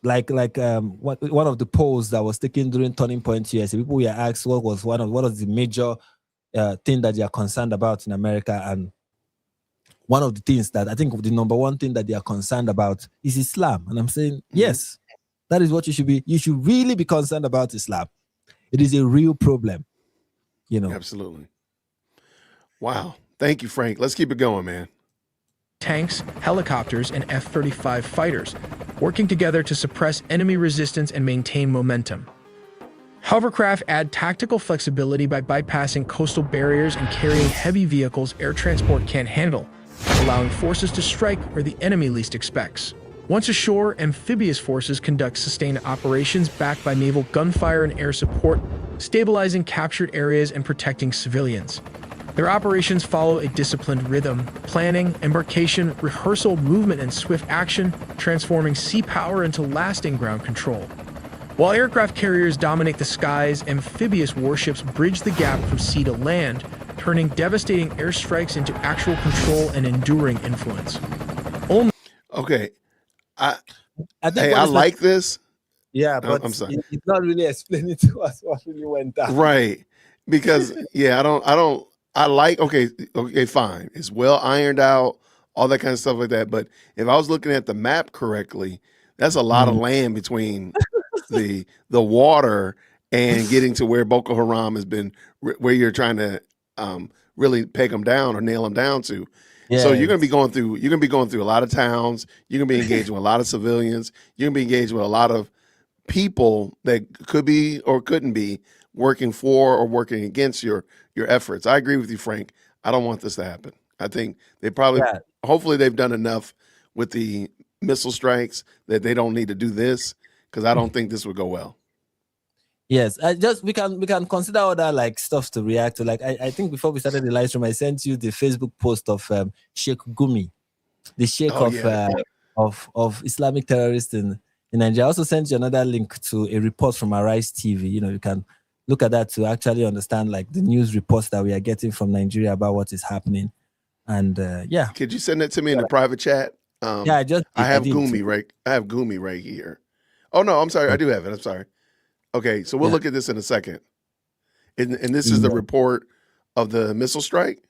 [SPEAKER 2] like one of the polls that was taken during Turning Point years. People were asked what was the major thing that they are concerned about in America, and one of the things that I think the number one thing that they are concerned about is Islam. And I'm saying, yes, that is what you should be. You should really be concerned about Islam. It is a real problem,
[SPEAKER 1] Absolutely. Wow. Thank you, Frank. Let's keep it going, man.
[SPEAKER 3] Tanks, helicopters, and F-35 fighters, working together to suppress enemy resistance and maintain momentum. Hovercraft add tactical flexibility by bypassing coastal barriers and carrying heavy vehicles air transport can't handle, allowing forces to strike where the enemy least expects. Once ashore, amphibious forces conduct sustained operations backed by naval gunfire and air support, stabilizing captured areas and protecting civilians. Their operations follow a disciplined rhythm: planning, embarkation, rehearsal, movement, and swift action, transforming sea power into lasting ground control. While aircraft carriers dominate the skies, amphibious warships bridge the gap from sea to land, turning devastating airstrikes into actual control and enduring influence.
[SPEAKER 1] Okay. I like this.
[SPEAKER 2] Yeah, but
[SPEAKER 1] I'm sorry.
[SPEAKER 2] It's not really explaining to us what really went down.
[SPEAKER 1] Right. Because I like, okay, fine. It's well ironed out. all that kind of stuff like that. But if I was looking at the map correctly, that's a lot of land between the water and getting to where Boko Haram has been, where you're trying to really peg them down or nail them down to. So you're gonna be going through a lot of towns. You're gonna be engaging with a lot of civilians. You're gonna be engaging with a lot of people that could be or couldn't be working for or working against your efforts. I agree with you, Frank. I don't want this to happen. I think they probably, hopefully, they've done enough with the missile strikes that they don't need to do this, because I don't think this would go well.
[SPEAKER 2] Yes, we can consider other like stuff to react to. Like I think before we started the live stream, I sent you the Facebook post of Sheikh Gumi, the Sheikh of Islamic terrorists in Nigeria. I also sent you another link to a report from Arise TV. You can look at that to actually understand like the news reports that we are getting from Nigeria about what is happening. And
[SPEAKER 1] could you send that to me in the private chat? I have Gumi right here. Oh no, I'm sorry, I do have it. I'm sorry. Okay, so we'll look at this in a second. And this is the report of the missile strike?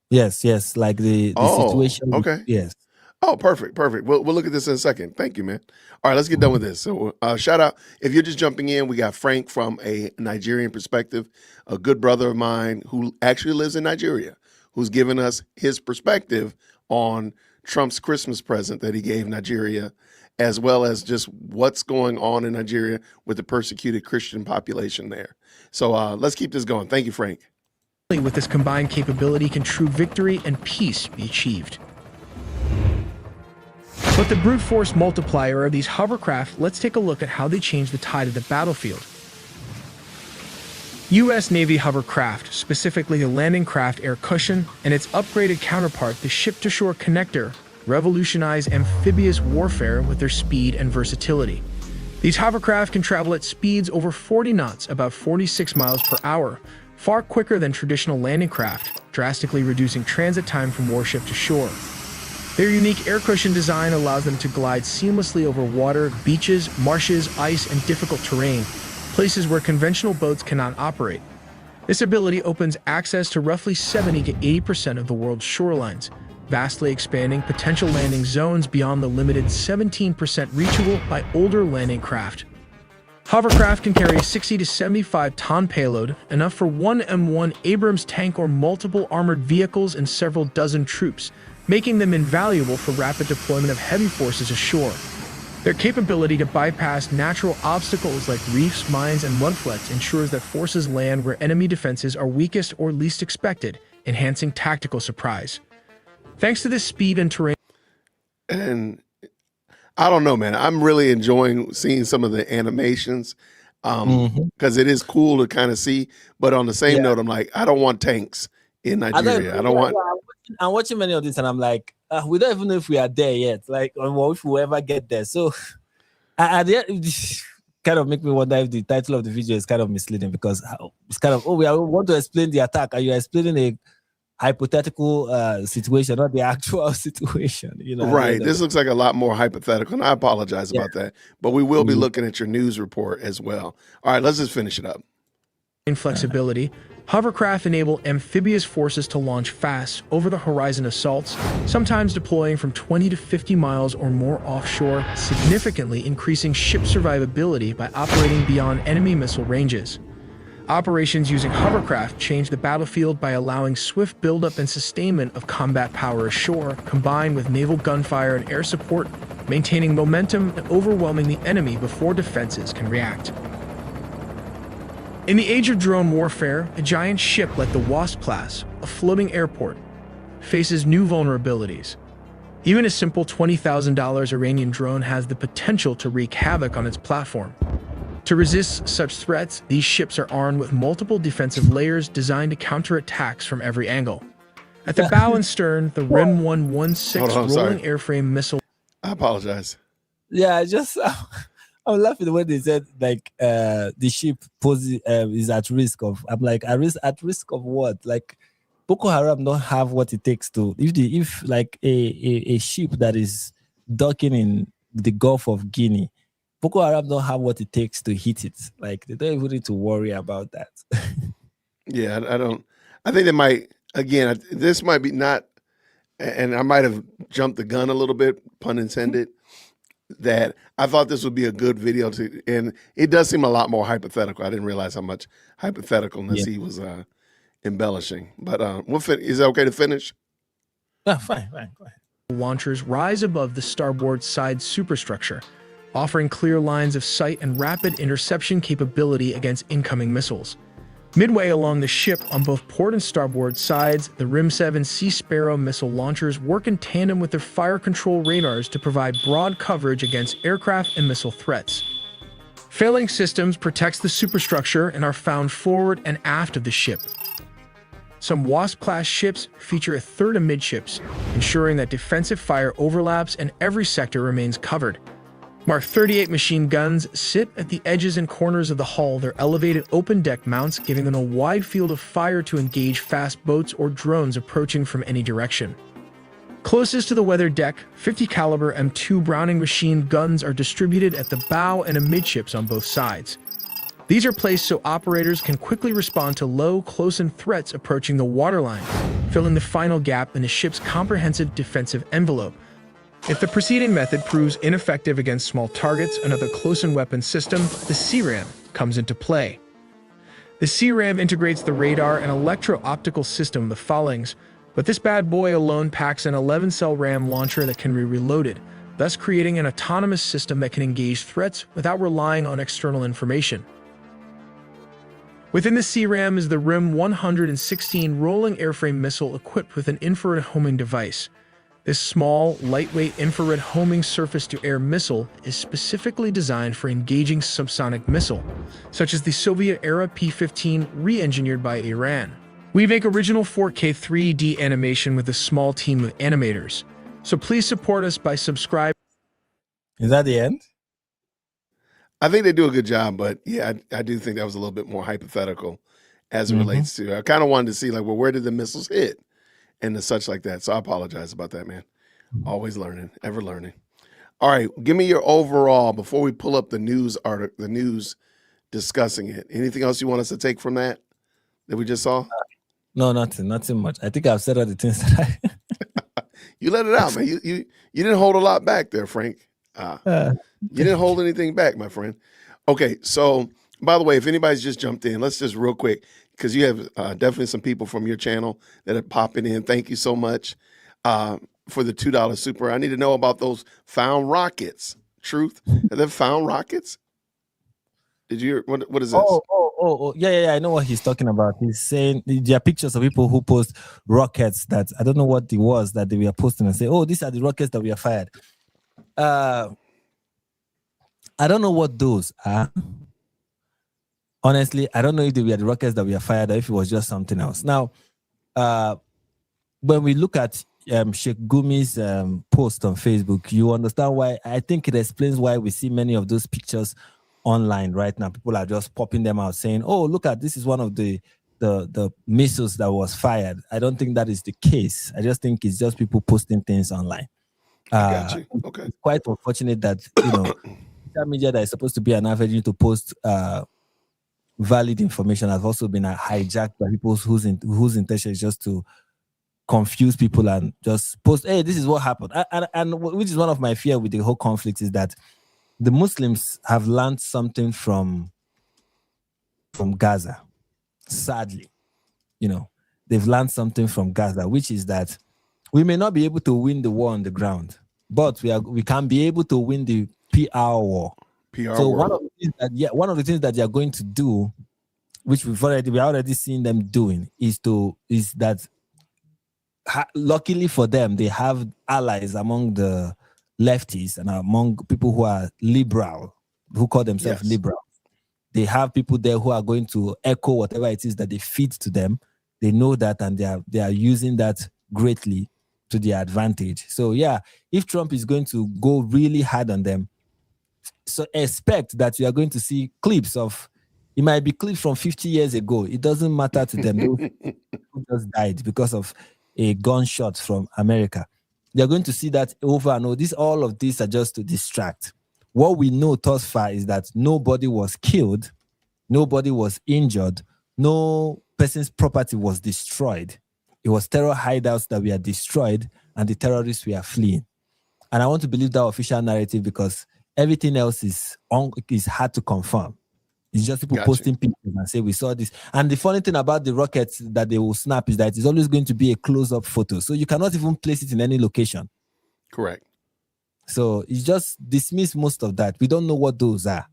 [SPEAKER 2] Yes, like the situation.
[SPEAKER 1] Okay.
[SPEAKER 2] Yes.
[SPEAKER 1] Oh, perfect. We'll look at this in a second. Thank you, man. All right, let's get done with this. So shout out, if you're just jumping in, we got Frank from a Nigerian perspective, a good brother of mine who actually lives in Nigeria, who's given us his perspective on Trump's Christmas present that he gave Nigeria, as well as just what's going on in Nigeria with the persecuted Christian population there. So let's keep this going. Thank you, Frank.
[SPEAKER 3] With this combined capability, can true victory and peace be achieved? But the brute force multiplier of these hovercraft, let's take a look at how they change the tide of the battlefield. U.S. Navy hovercraft, specifically the landing craft Air Cushion and its upgraded counterpart, the ship-to-shore connector, revolutionize amphibious warfare with their speed and versatility. These hovercraft can travel at speeds over 40 knots, about 46 miles per hour, far quicker than traditional landing craft, drastically reducing transit time from warship to shore. Their unique air cushion design allows them to glide seamlessly over water, beaches, marshes, ice, and difficult terrain, places where conventional boats cannot operate. This ability opens access to roughly 70 to 80% of the world's shorelines, vastly expanding potential landing zones beyond the limited 17% reachable by older landing craft. Hovercraft can carry a 60 to 75-ton payload, enough for one M1 Abrams tank or multiple armored vehicles and several dozen troops, making them invaluable for rapid deployment of heavy forces ashore. Their capability to bypass natural obstacles like reefs, mines, and mudflats ensures that forces land where enemy defenses are weakest or least expected, enhancing tactical surprise. Thanks to this speed and terrain.
[SPEAKER 1] And I don't know, man. I'm really enjoying seeing some of the animations because it is cool to kind of see. But on the same note, I'm like, I don't want tanks in Nigeria.
[SPEAKER 2] I'm watching many of this and I'm like, we don't even know if we are there yet, like, or if we'll ever get there. So kind of make me wonder if the title of the video is kind of misleading, because it's kind of, we want to explain the attack and you're explaining a hypothetical situation, not the actual situation.
[SPEAKER 1] Right. This looks like a lot more hypothetical, and I apologize about that. But we will be looking at your news report as well. All right, let's just finish it up.
[SPEAKER 3] In flexibility, hovercraft enable amphibious forces to launch fast, over-the-horizon assaults, sometimes deploying from 20 to 50 miles or more offshore, significantly increasing ship survivability by operating beyond enemy missile ranges. Operations using hovercraft change the battlefield by allowing swift buildup and sustainment of combat power ashore, combined with naval gunfire and air support, maintaining momentum and overwhelming the enemy before defenses can react. In the age of drone warfare, a giant ship like the Wasp class, a floating airport, faces new vulnerabilities. Even a simple $20,000 Iranian drone has the potential to wreak havoc on its platform. To resist such threats, these ships are armed with multiple defensive layers designed to counter attacks from every angle. At the bow and stern, the RIM 116 rolling airframe missile.
[SPEAKER 1] I apologize.
[SPEAKER 2] Yeah, I'm laughing the way they said like the ship is at risk of. I'm like, at risk of what? Like Boko Haram don't have what it takes to. If like a ship that is docking in the Gulf of Guinea, Boko Haram don't have what it takes to hit it. Like they don't even need to worry about that.
[SPEAKER 1] Yeah, I don't. I think they might. Again, this might be not and I might have jumped the gun a little bit, pun intended, that I thought this would be a good video and it does seem a lot more hypothetical. I didn't realize how much hypotheticalness he was embellishing. But is it okay to finish?
[SPEAKER 2] Fine. Go ahead.
[SPEAKER 3] Launchers rise above the starboard side superstructure, offering clear lines of sight and rapid interception capability against incoming missiles. Midway along the ship on both port and starboard sides, the RIM-7 Sea Sparrow missile launchers work in tandem with their fire control radars to provide broad coverage against aircraft and missile threats. Failing systems protects the superstructure and are found forward and aft of the ship. Some Wasp-class ships feature a third amidships, ensuring that defensive fire overlaps and every sector remains covered. Mark 38 machine guns sit at the edges and corners of the hull, their elevated open deck mounts giving them a wide field of fire to engage fast boats or drones approaching from any direction. Closest to the weather deck, 50 caliber M2 Browning machine guns are distributed at the bow and amidships on both sides. These are placed so operators can quickly respond to low, close-in threats approaching the waterline, filling the final gap in the ship's comprehensive defensive envelope. If the preceding method proves ineffective against small targets, another close-in weapon system, the CRAM, comes into play. The CRAM integrates the radar and electro-optical system of the Fallings, but this bad boy alone packs an 11-cell RAM launcher that can be reloaded, thus creating an autonomous system that can engage threats without relying on external information. Within the CRAM is the RIM-116 rolling airframe missile equipped with an infrared homing device. This small, lightweight infrared homing surface-to-air missile is specifically designed for engaging subsonic missile, such as the Soviet-era P-15 re-engineered by Iran. We make original 4K 3D animation with a small team of animators, so please support us by subscribing.
[SPEAKER 2] Is that the end?
[SPEAKER 1] I think they do a good job, but yeah, I do think that was a little bit more hypothetical as it relates to. I kind of wanted to see like, well, where did the missiles hit? And the such like that. So I apologize about that, man. Always learning, ever learning. All right, give me your overall before we pull up the news article, the news discussing it. Anything else you want us to take from that we just saw?
[SPEAKER 2] No, nothing much. I think I've said all the things that
[SPEAKER 1] You let it out, man. You didn't hold a lot back there, Frank. You didn't hold anything back, my friend. Okay, so by the way, if anybody's just jumped in, let's just real quick, because you have definitely some people from your channel that are popping in. Thank you so much for the $2 super. I need to know about those found rockets. Truth, are they found rockets? Did you hear, what is this?
[SPEAKER 2] Oh, yeah. I know what he's talking about. He's saying there are pictures of people who post rockets that I don't know what it was that they were posting and say, oh, these are the rockets that we are fired. I don't know what those are. Honestly, I don't know if they were the rockets that we are fired or if it was just something else. Now, when we look at Sheikh Gumi's post on Facebook, you understand why. I think it explains why we see many of those pictures online right now. People are just popping them out saying, oh, look at this is one of the missiles that was fired. I don't think that is the case. I just think it's just people posting things online.
[SPEAKER 1] I got you. Okay.
[SPEAKER 2] It's quite unfortunate that, social media that is supposed to be an avenue to post valid information has also been hijacked by people whose intention is just to confuse people and just post, hey, this is what happened. And which is one of my fear with the whole conflict is that the Muslims have learned something from Gaza. Sadly, they've learned something from Gaza, which is that we may not be able to win the war on the ground, but we can be able to win the PR war. So one of the things that they are going to do, which we're already seeing them doing, is that luckily for them, they have allies among the lefties and among people who are liberal, who call themselves liberal. They have people there who are going to echo whatever it is that they feed to them. They know that, and they are using that greatly to their advantage. So yeah, if Trump is going to go really hard on them, so expect that you are going to see clips of, it might be clips from 50 years ago. It doesn't matter to them. Those who just died because of a gunshot from America. They're going to see that over and over. All of these are just to distract. What we know thus far is that nobody was killed, nobody was injured, no person's property was destroyed. It was terror hideouts that were destroyed, and the terrorists were fleeing. And I want to believe that official narrative because everything else is hard to confirm. It's just people posting pictures and say, we saw this. And the funny thing about the rockets that they will snap is that it's always going to be a close-up photo. So you cannot even place it in any location.
[SPEAKER 1] Correct.
[SPEAKER 2] So it's just dismiss most of that. We don't know what those are.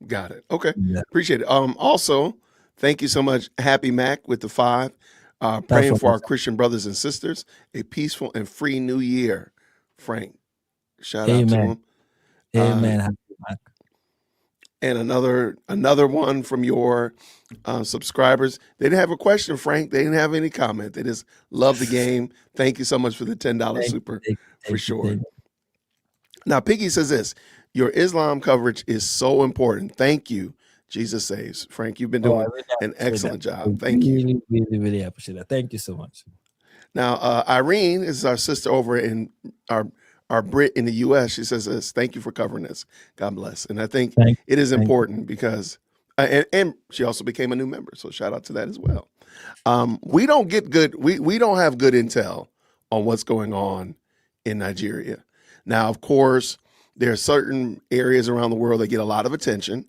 [SPEAKER 1] Got it. Okay.
[SPEAKER 2] Yeah.
[SPEAKER 1] Appreciate it. Also, thank you so much, Happy Mac with the 5. Praying for our Christian brothers and sisters. A peaceful and free new year. Frank, shout out to him.
[SPEAKER 2] Amen. Happy Mac.
[SPEAKER 1] And another one from your subscribers. They didn't have a question, Frank. They didn't have any comment. They just love the game. Thank you so much for the $10 super for sure. Now, Piggy says this. Your Islam coverage is so important. Thank you. Jesus saves. Frank, you've been doing an excellent job. Thank you.
[SPEAKER 2] Really appreciate that. Thank you so much.
[SPEAKER 1] Now, Irene is our sister over in our Brit in the U.S. She says this. Thank you for covering this. God bless. And I think it is important because, and she also became a new member. So shout out to that as well. We don't get good. We don't have good intel on what's going on in Nigeria. Now, of course, there are certain areas around the world that get a lot of attention.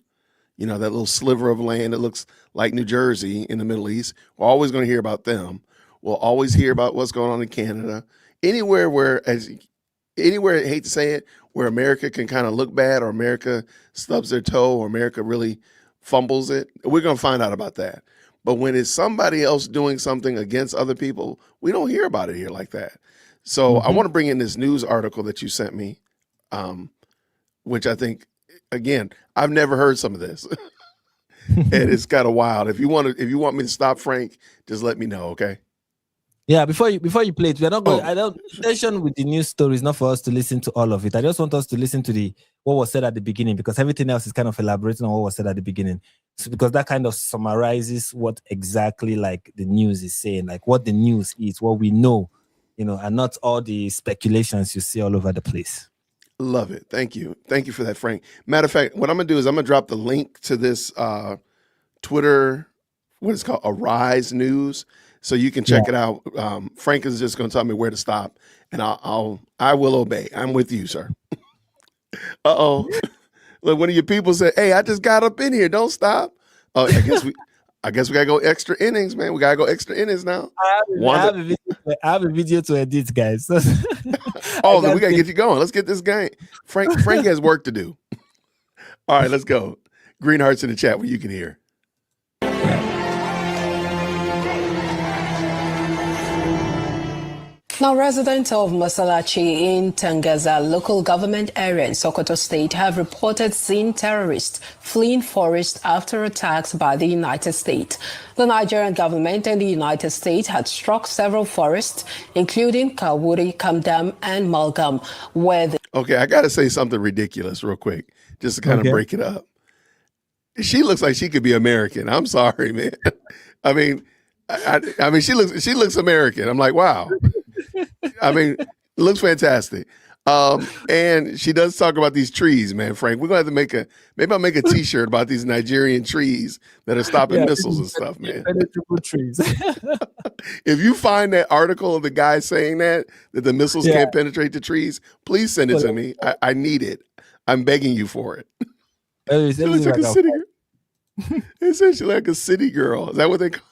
[SPEAKER 1] You know, that little sliver of land that looks like New Jersey in the Middle East. We're always going to hear about them. We'll always hear about what's going on in Canada. Anywhere, I hate to say it, where America can kind of look bad or America stubs their toe or America really fumbles it, we're going to find out about that. But when it's somebody else doing something against other people, we don't hear about it here like that. So I want to bring in this news article that you sent me, which I think, again, I've never heard some of this. And it's kind of wild. If you want me to stop Frank, just let me know, okay?
[SPEAKER 2] Yeah, before you play it, we're not going. Intention with the news story is not for us to listen to all of it. I just want us to listen to what was said at the beginning, because everything else is kind of elaborating on what was said at the beginning. So because that kind of summarizes what exactly like the news is saying, like what the news is, what we know, and not all the speculations you see all over the place.
[SPEAKER 1] Love it. Thank you. Thank you for that, Frank. Matter of fact, what I'm gonna do is I'm gonna drop the link to this Twitter, what is called Arise News. So you can check it out. Frank is just going to tell me where to stop, and I will obey. I'm with you, sir. Uh-oh. Look, one of your people said, "Hey, I just got up in here. Don't stop." Oh, I guess we got to go extra innings, man. We got to go extra innings now.
[SPEAKER 2] I have a video to edit, guys.
[SPEAKER 1] Then we got to get you going. Let's get this game. Frank has work to do. All right, let's go. Green hearts in the chat where you can hear.
[SPEAKER 4] Now, residents of Masalachi in Tangaza local government area in Sokoto State have reported seeing terrorists fleeing forest after attacks by the United States. The Nigerian government and the United States had struck several forests, including Kawuri, Kamdam, and Malgam, where the...
[SPEAKER 1] Okay, I got to say something ridiculous real quick, just to kind of break it up. She looks like she could be American. I'm sorry, man. I mean, she looks American. I'm like, wow. I mean, it looks fantastic. And she does talk about these trees, man, Frank. We're going to have to maybe I'll make a t-shirt about these Nigerian trees that are stopping missiles and stuff, man.
[SPEAKER 2] Trees.
[SPEAKER 1] If you find that article of the guy saying that the missiles can't penetrate the trees, please send it to me. I need it. I'm begging you for it. She looks like a city girl. It says she like a city girl. Is that what they call?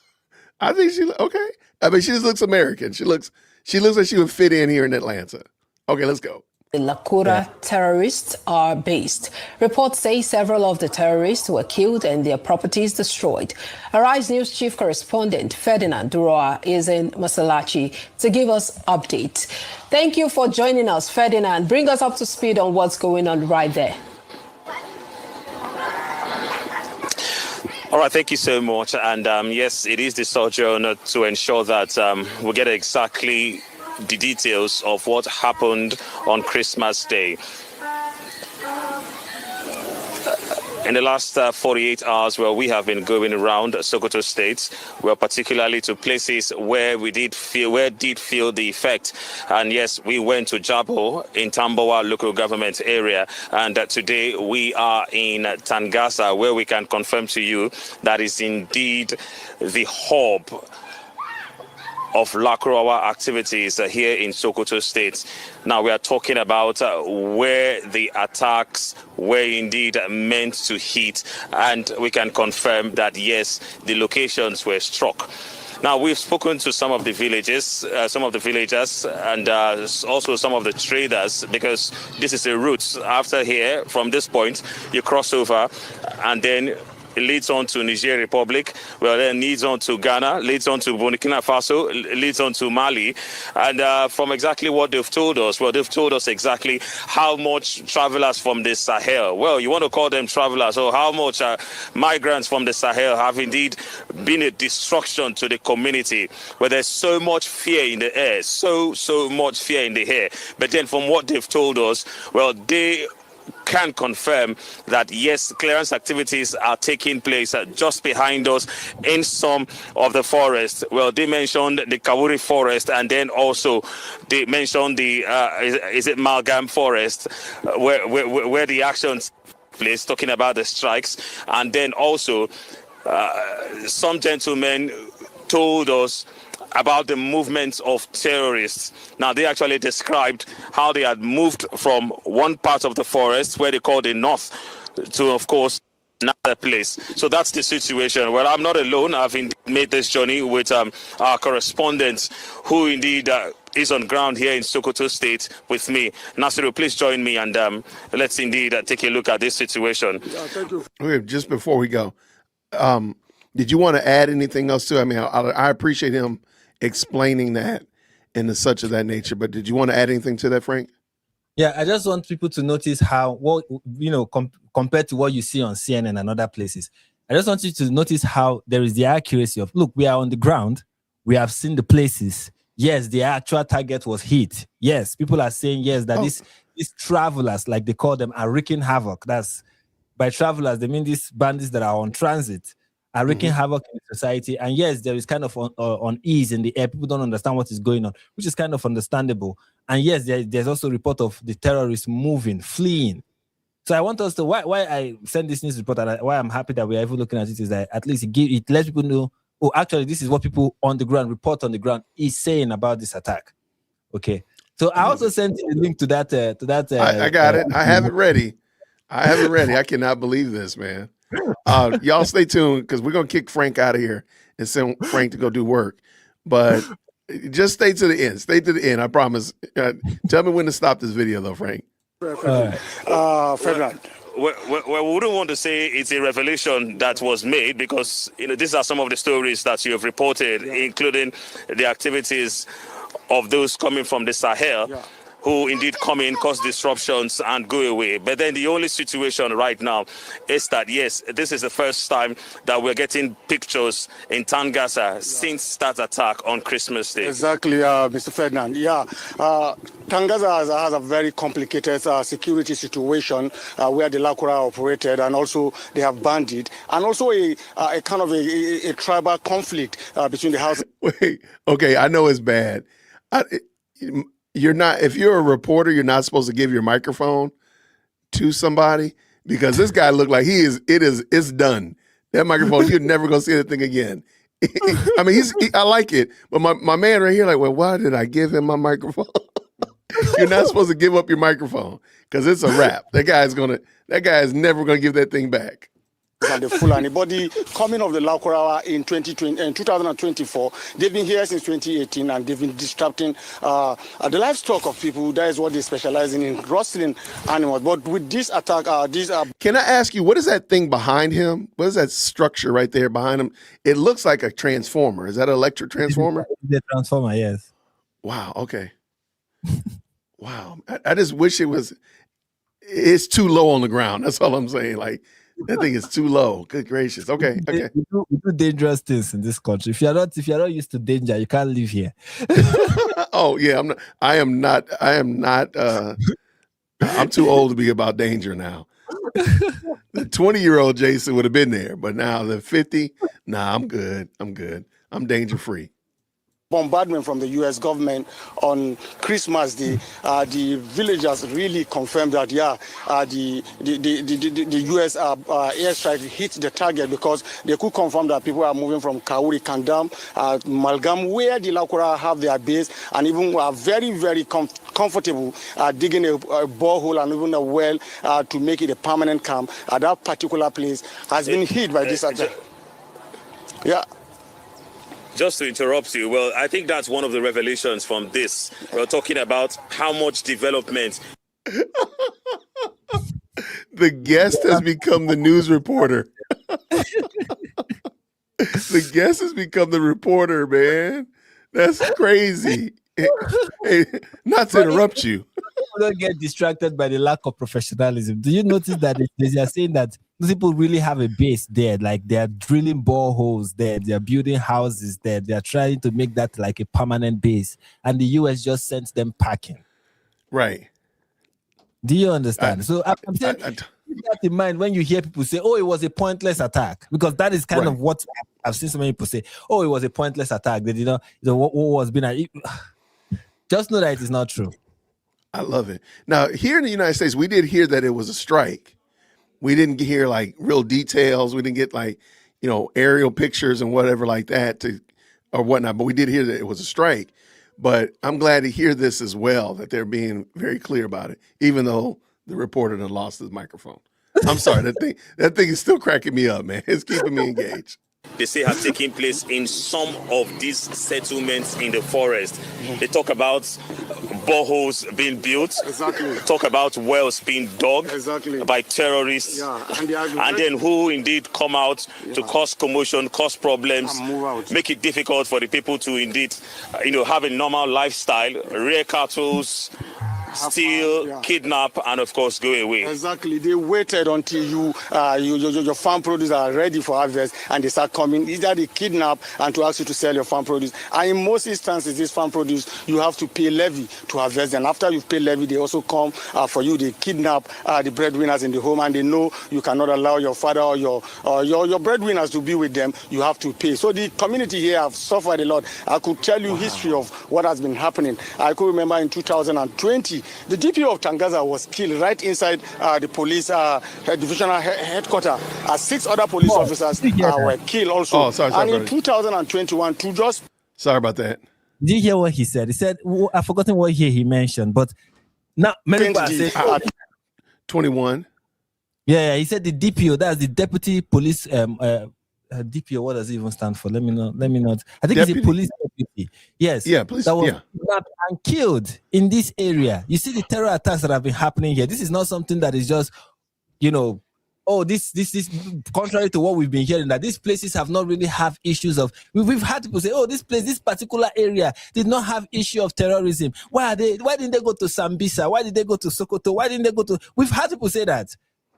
[SPEAKER 1] I think okay. I mean, she just looks American. She looks like she would fit in here in Atlanta. Okay, let's go.
[SPEAKER 4] The Lakura terrorists are based. Reports say several of the terrorists were killed and their properties destroyed. Arise News chief correspondent Ferdinand Duroa is in Masalachi to give us updates. Thank you for joining us, Ferdinand. Bring us up to speed on what's going on right there.
[SPEAKER 5] All right, thank you so much. And yes, it is the sojourner to ensure that we get exactly the details of what happened on Christmas Day. In the last 48 hours, we have been going around Sokoto State, particularly to places where did feel the effect. And yes, we went to Jabo in Tambowa local government area. And today we are in Tangaza, where we can confirm to you that is indeed the hub of Lakurawa activities here in Sokoto State. Now we are talking about where the attacks were indeed meant to hit, and we can confirm that yes, the locations were struck. Now, we've spoken to some of the villagers, and also some of the traders, because this is a route. After here, from this point, you cross over, and then it leads on to Niger Republic, well, then leads on to Ghana, leads on to Burkina Faso, leads on to Mali. And from exactly what they've told us, well, they've told us exactly how much travelers from the Sahel, well, you want to call them travelers, or how much migrants from the Sahel have indeed been a destruction to the community, where there's so much fear in the air, so much fear in the air. But then from what they've told us, well, they can confirm that yes, clearance activities are taking place just behind us in some of the forest. Well, they mentioned the Kawuri forest, and then also they mentioned the is it Malgam forest, where the actions place, talking about the strikes. And then also some gentlemen told us about the movements of terrorists. Now, they actually described how they had moved from one part of the forest, where they call the north, to, of course, another place. So that's the situation. Well, I'm not alone. I've made this journey with our correspondent, who indeed is on ground here in Sokoto State with me. Nasiru, please join me, and let's indeed take a look at this situation.
[SPEAKER 1] Yeah, thank you. Okay, just before we go, did you want to add anything else to it? I mean, I appreciate him explaining that in such of that nature, but did you want to add anything to that, Frank?
[SPEAKER 2] Yeah, I just want people to notice how, compared to what you see on CNN and other places, I just want you to notice how there is the accuracy of, look, we are on the ground, we have seen the places. Yes, the actual target was hit. Yes, people are saying, yes, that these travelers, like they call them, are wreaking havoc. That's, by travelers, they mean these bandits that are on transit, are wreaking havoc in society. And yes, there is kind of unease in the air. People don't understand what is going on, which is kind of understandable. And yes, there's also a report of the terrorists moving, fleeing. So I want us to, why I send this news report, and why I'm happy that we're even looking at it, is that at least it lets people know, oh, actually, this is what people on the ground, report on the ground, is saying about this attack. Okay. So I also sent you a link to that.
[SPEAKER 1] I got it. I have it ready. I cannot believe this, man. Y'all stay tuned, because we're going to kick Frank out of here and send Frank to go do work. But just stay to the end. Stay to the end. I promise. Tell me when to stop this video, though, Frank.
[SPEAKER 5] Ferdinand. Well, we wouldn't want to say it's a revelation that was made, because these are some of the stories that you have reported, including the activities of those coming from the Sahel, who indeed come in, cause disruptions, and go away. But then the only situation right now is that, yes, this is the first time that we're getting pictures in Tangasa since that attack on Christmas Day.
[SPEAKER 6] Exactly, Mr. Ferdinand. Yeah, Tangasa has a very complicated security situation where the Lakura operated, and also they have bandit, and also a kind of a tribal conflict between the houses.
[SPEAKER 1] Wait, okay, I know it's bad. You're not, if you're a reporter, you're not supposed to give your microphone to somebody, because this guy looked like it's done. That microphone, you're never gonna see that thing again. I mean, I like it, but my man right here, like, well, why did I give him my microphone? You're not supposed to give up your microphone, because it's a wrap. That guy is never gonna give that thing back.
[SPEAKER 6] And the Fulani body coming of the Lakurawa in 2024, they've been here since 2018, and they've been disrupting the livestock of people. That is what they specialize in rustling animals. But with this attack,
[SPEAKER 1] Can I ask you, what is that thing behind him? What is that structure right there behind him? It looks like a transformer. Is that an electric transformer?
[SPEAKER 2] The transformer, yes.
[SPEAKER 1] Wow. Okay. Wow. I just wish it's too low on the ground. That's all I'm saying. Like, that thing is too low. Good gracious. Okay. Okay.
[SPEAKER 2] We do dangerous things in this country. If you're not used to danger, you can't live here.
[SPEAKER 1] Oh yeah, I'm too old to be about danger now. The 20-year-old Jason would have been there, but now the 50, nah, I'm good. I'm danger free.
[SPEAKER 6] bombardment from the U.S. government on Christmas Day, the villagers really confirmed that, the U.S. airstrike hit the target because they could confirm that people are moving from Kauri, Kandam, Malgam, where the Lakura have their base, and even are very, very comfortable digging a borehole and even a well to make it a permanent camp. That particular place has been hit by this attack. Yeah.
[SPEAKER 5] Just to interrupt you, well, I think that's one of the revelations from this. We're talking about how much development.
[SPEAKER 1] The guest has become the news reporter. The guest has become the reporter, man. That's crazy. Hey, not to interrupt you.
[SPEAKER 2] Don't get distracted by the lack of professionalism. Do you notice that they are saying that these people really have a base there? Like they are drilling boreholes there, they are building houses there, they are trying to make that like a permanent base, and the US just sends them packing.
[SPEAKER 1] Right.
[SPEAKER 2] Do you understand? So I'm saying, keep that in mind when you hear people say, "Oh, it was a pointless attack," because that is kind of what I've seen so many people say. "Oh, it was a pointless attack." They did not. What was being. Just know that it is not true.
[SPEAKER 1] I love it. Now, here in the United States, we did hear that it was a strike. We didn't hear like real details. We didn't get like, aerial pictures and whatever like that or whatnot. But we did hear that it was a strike. But I'm glad to hear this as well, that they're being very clear about it, even though the reporter had lost his microphone. I'm sorry, that thing is still cracking me up, man. It's keeping me engaged.
[SPEAKER 5] They say have taken place in some of these settlements in the forest. They talk about boreholes being built.
[SPEAKER 6] Exactly.
[SPEAKER 5] Talk about wells being dug by terrorists.
[SPEAKER 6] Yeah.
[SPEAKER 5] And then who indeed come out to cause commotion, cause problems, make it difficult for the people to indeed, have a normal lifestyle, rear cattle, steal, kidnap, and of course go away.
[SPEAKER 6] Exactly. They waited until your farm produce are ready for harvest, and they start coming. Either they kidnap and to ask you to sell your farm produce. And in most instances, this farm produce you have to pay levy to harvest. And after you pay levy, they also come for you. They kidnap the breadwinners in the home, and they know you cannot allow your father or your breadwinners to be with them. You have to pay. So the community here have suffered a lot. I could tell you history of what has been happening. I could remember in 2020. The DPO of Tangaza was killed right inside the police divisional headquarters. 6 other police officers were killed also.
[SPEAKER 1] Oh, sorry,
[SPEAKER 6] and in 2021,
[SPEAKER 1] Sorry about that.
[SPEAKER 2] Did you hear what he said? He said, I've forgotten what he mentioned, but now many people are saying
[SPEAKER 1] 21.
[SPEAKER 2] Yeah, he said the DPO, that's the Deputy Police DPO, what does it even stand for? Let me not. I think it's a police deputy. Yes.
[SPEAKER 1] Yeah, police.
[SPEAKER 2] That was kidnapped and killed in this area. You see the terror attacks that have been happening here. This is not something that is just, this is contrary to what we've been hearing, that these places have not really have issues of. We've had people say, "Oh, this particular area did not have issue of terrorism. Why didn't they go to Sambisa? Why did they go to Sokoto? Why didn't they go to?" We've had people say that.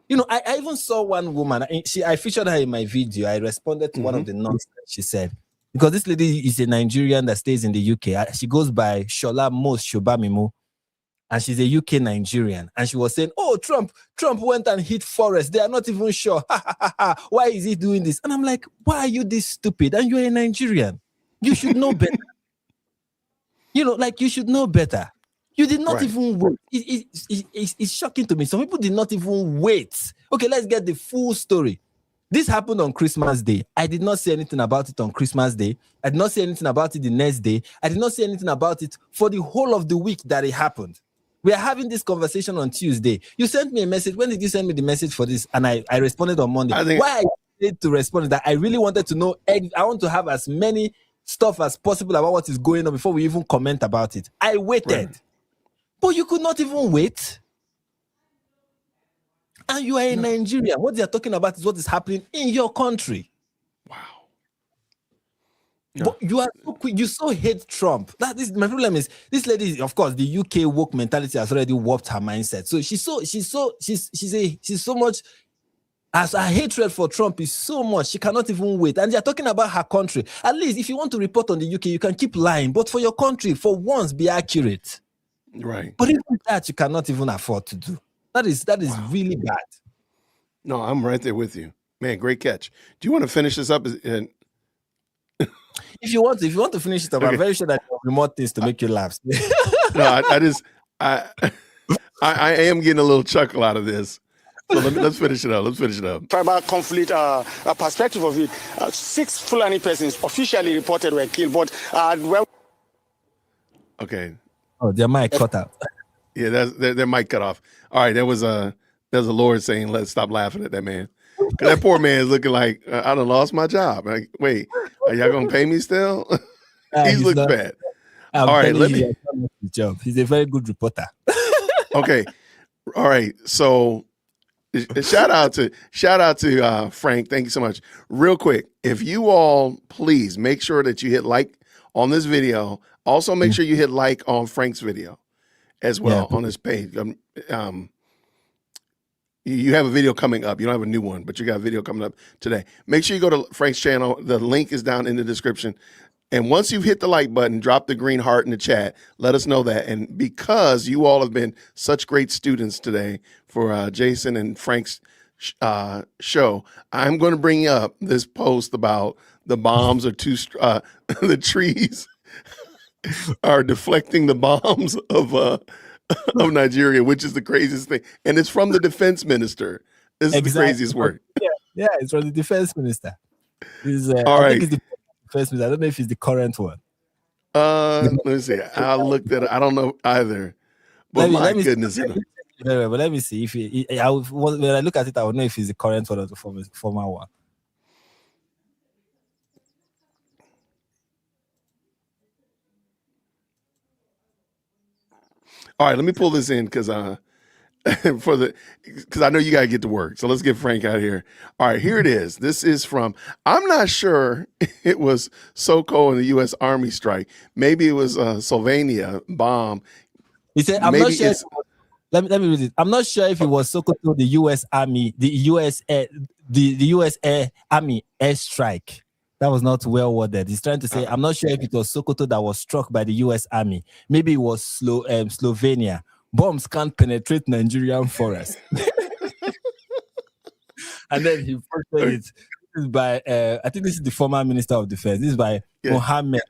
[SPEAKER 2] I even saw one woman. I featured her in my video. I responded to one of the nonsense she said, because this lady is a Nigerian that stays in the UK. She goes by Shola Mos Shobamimu, and she's a UK Nigerian. And she was saying, "Oh, Trump went and hit forest. They are not even sure. Why is he doing this?" And I'm like, "Why are you this stupid? And you're a Nigerian. You should know better. You should know better." You did not even wait. It's shocking to me. Some people did not even wait. Okay, let's get the full story. This happened on Christmas Day. I did not say anything about it on Christmas Day. I did not say anything about it the next day. I did not say anything about it for the whole of the week that it happened. We are having this conversation on Tuesday. You sent me a message. When did you send me the message for this? And I responded on Monday. Why I need to respond is that I really wanted to know. I want to have as many stuff as possible about what is going on before we even comment about it. I waited. Right. But you could not even wait. And you are in Nigeria. What they are talking about is what is happening in your country.
[SPEAKER 1] Wow.
[SPEAKER 2] But you are so quick. You so hate Trump. My problem is this lady. Of course, the UK woke mentality has already warped her mindset. So she's so much. As her hatred for Trump is so much, she cannot even wait. And they are talking about her country. At least if you want to report on the UK, you can keep lying. But for your country, for once, be accurate.
[SPEAKER 1] Right.
[SPEAKER 2] But even that you cannot even afford to do. That is really bad. No,
[SPEAKER 1] I'm right there with you. Man, great catch. Do you want to finish this up?
[SPEAKER 2] If you want to finish it up,
[SPEAKER 1] Okay.
[SPEAKER 2] I'm very sure that there will be more things to make you laugh.
[SPEAKER 1] No, I am getting a little chuckle out of this. So let's finish it up.
[SPEAKER 6] Tribal conflict perspective of it, 6 Fulani persons officially reported were killed, but
[SPEAKER 1] okay.
[SPEAKER 2] Oh, their mic cut out.
[SPEAKER 1] Yeah, their mic cut off. All right, there's a Lord saying, "Let's stop laughing at that man." Because that poor man is looking like I done lost my job. Like, wait, are y'all gonna pay me still? He's looking bad.
[SPEAKER 2] I'm
[SPEAKER 1] all right, let me.
[SPEAKER 2] His job. He's a very good reporter.
[SPEAKER 1] Okay, all right. So, shout out to Frank. Thank you so much. Real quick, if you all please make sure that you hit like on this video. Also, make sure you hit like on Frank's video as well on his page. You have a video coming up. You don't have a new one, but you got a video coming up today. Make sure you go to Frank's channel. The link is down in the description. And once you've hit the like button, drop the green heart in the chat. Let us know that. And because you all have been such great students today for Jason and Frank's show, I'm going to bring up this post about the bombs are too the trees are deflecting the bombs of Nigeria, which is the craziest thing. And it's from the defense minister. This is the craziest word.
[SPEAKER 2] Yeah, it's from the defense minister.
[SPEAKER 1] All right.
[SPEAKER 2] I think it's the defense minister. I don't know if it's the current one.
[SPEAKER 1] Let me see. I looked at it. I don't know either. But my goodness.
[SPEAKER 2] But let me see. When I look at it, I will know if it's the current one or the former one.
[SPEAKER 1] All right, let me pull this in because I know you gotta get to work. So let's get Frank out of here. All right, here it is. This is from, I'm not sure it was SOCO and the U.S. Army strike. Maybe it was Slovenia bomb.
[SPEAKER 2] He said, I'm not sure. Let me read it. I'm not sure if it was SOCO, the U.S. Army, the U.S. Army airstrike. That was not well worded. He's trying to say, I'm not sure if it was Sokoto that was struck by the U.S. Army. Maybe it was Slovenia. Bombs can't penetrate Nigerian forest. And then he posted it. This is by, I think this is the former Minister of Defense. This is by Mohammed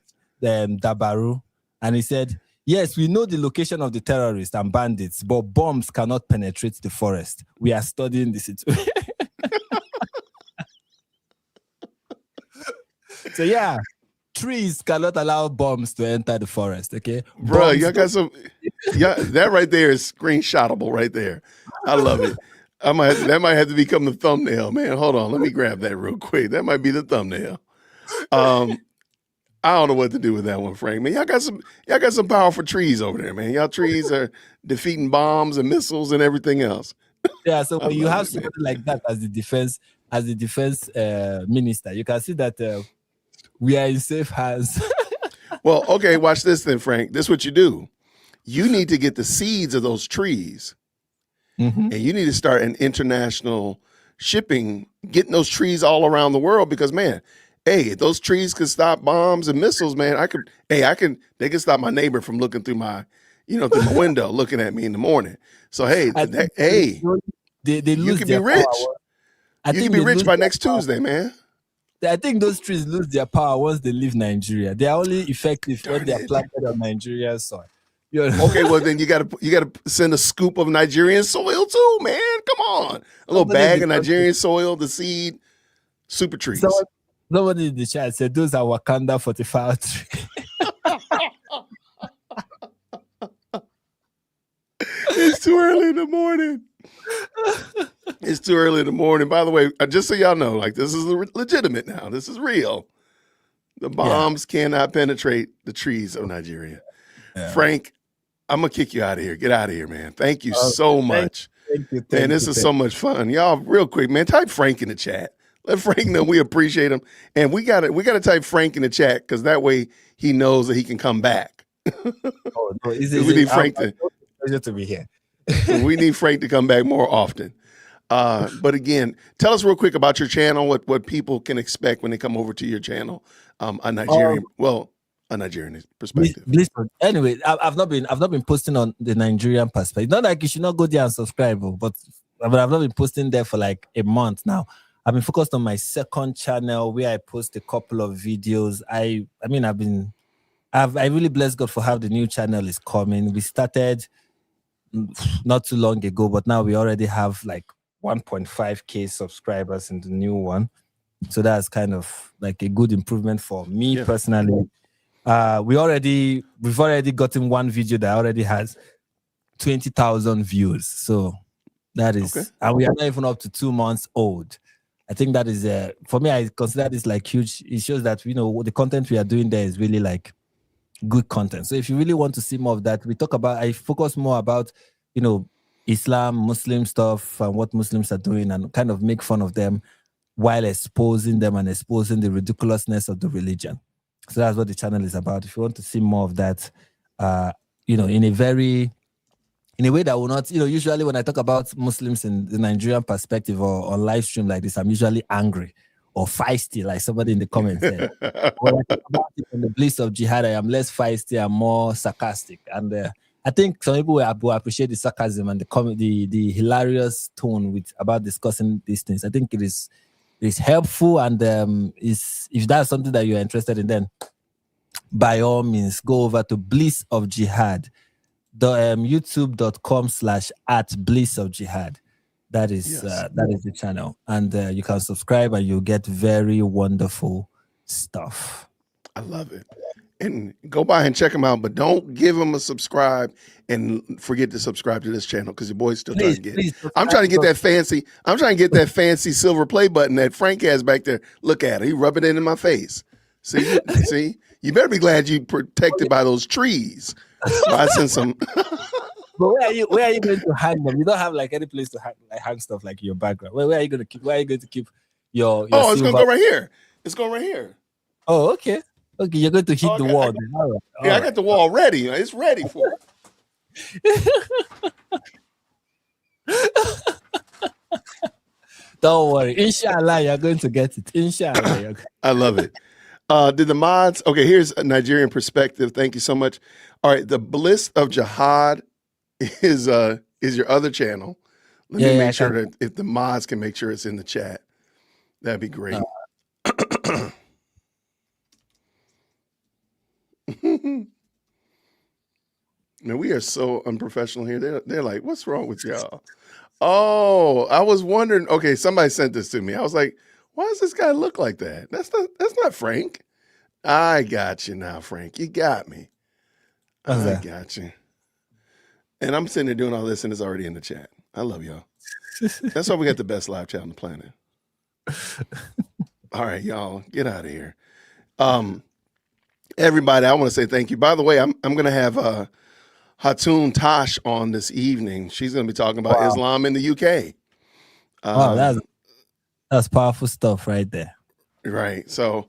[SPEAKER 2] Dabaru. And he said, yes, we know the location of the terrorists and bandits, but bombs cannot penetrate the forest. We are studying the situation. So yeah, trees cannot allow bombs to enter the forest. Okay,
[SPEAKER 1] bro, y'all got some. Yeah, that right there is screenshotable right there. I love it. That might have to become the thumbnail, man. Hold on, let me grab that real quick. That might be the thumbnail. I don't know what to do with that one, Frank. Man, y'all got some powerful trees over there, man. Y'all trees are defeating bombs and missiles and everything else.
[SPEAKER 2] Yeah, so when you have somebody like that as the defense minister, you can see that we are in safe hands.
[SPEAKER 1] Well, okay, watch this then, Frank. This is what you do. You need to get the seeds of those trees, and you need to start an international shipping, getting those trees all around the world. Because man, hey, if those trees could stop bombs and missiles, man, they can stop my neighbor from looking through my, through my window, looking at me in the morning. So hey,
[SPEAKER 2] they
[SPEAKER 1] you can be rich. You can be rich by next Tuesday, man.
[SPEAKER 2] I think those trees lose their power once they leave Nigeria. They are only effective when they are planted on Nigerian soil.
[SPEAKER 1] Okay, well then you gotta send a scoop of Nigerian soil too, man. Come on, a little bag of Nigerian soil, the seed, super trees.
[SPEAKER 2] Somebody in the chat said those are Wakanda 45 trees.
[SPEAKER 1] It's too early in the morning. It's too early in the morning. By the way, just so y'all know, like this is legitimate now. This is real. The bombs cannot penetrate the trees of Nigeria. Yeah. Frank, I'm gonna kick you out of here. Get out of here, man. Thank you so much.
[SPEAKER 2] Thank you.
[SPEAKER 1] Man, this is so much fun. Y'all, real quick, man, type Frank in the chat. Let Frank know we appreciate him. And we gotta type Frank in the chat because that way he knows that he can come back.
[SPEAKER 2] We
[SPEAKER 1] need Frank
[SPEAKER 2] to be here.
[SPEAKER 1] We need Frank to come back more often. But again, tell us real quick about your channel, what people can expect when they come over to your channel. A Nigerian perspective.
[SPEAKER 2] Listen, anyway, I've not been posting on the Nigerian perspective. Not like you should not go there and subscribe, but I've not been posting there for like a month now. I've been focused on my second channel where I post a couple of videos. I really bless God for how the new channel is coming. We started not too long ago, but now we already have like 1.5K subscribers in the new one. So that's kind of like a good improvement for me personally. We've already gotten one video that already has 20,000 views. So that is, and we are not even up to 2 months old. I think that is for me, I consider this like huge. It shows that, you know, the content we are doing there is really like good content. So if you really want to see more of that, I focus more about, you know, Islam, Muslim stuff and what Muslims are doing, and kind of make fun of them while exposing them and exposing the ridiculousness of the religion. So that's what the channel is about. If you want to see more of that, you know, in a way that will not, you know, usually when I talk about Muslims in the Nigerian perspective or on live stream like this, I'm usually angry or feisty, like somebody in the comments said. When I talk about it in the bliss of jihad, I am less feisty and more sarcastic. And I think some people will appreciate the sarcasm and the hilarious tone about discussing these things. I think it is helpful, and if that's something that you're interested in, then by all means go over to Bliss of Jihad, youtube.com/@blissofjihad. That is the channel, and you can subscribe and you'll get very wonderful stuff.
[SPEAKER 1] I love it. And go by and check them out, but don't give them a subscribe and forget to subscribe to this channel, because your boy's still trying to get it. I'm trying to get that fancy silver play button that Frank has back there. Look at it. He rubbing it in my face. See? You better be glad you protected by those trees. So I sent some.
[SPEAKER 2] But where are you going to hang them? You don't have like any place to hang stuff like your background. Where are you going to keep? Where are you going to keep your
[SPEAKER 1] Oh, it's going to go right here. It's going right here.
[SPEAKER 2] Oh, okay. Okay, you're going to hit the wall. All right.
[SPEAKER 1] I got the wall ready. It's ready for it.
[SPEAKER 2] Don't worry. Inshallah, you're going to get it. Inshallah.
[SPEAKER 1] I love it. Did the mods? Okay, here's a Nigerian perspective. Thank you so much. All right, the Bliss of Jihad is your other channel. Let me make sure that if the mods can make sure it's in the chat, that'd be great. Now we are so unprofessional here. They're like, what's wrong with y'all? Oh, I was wondering. Okay, somebody sent this to me. I was like, why does this guy look like that? That's not Frank. I got you now, Frank. You got me. I got you. And I'm sitting there doing all this, and it's already in the chat. I love y'all. That's why we got the best live chat on the planet. All right, y'all, get out of here. Everybody, I want to say thank you. By the way, I'm going to have Hatun Tosh on this evening. She's going to be talking about Islam in the UK.
[SPEAKER 2] That's powerful stuff right there.
[SPEAKER 1] Right. So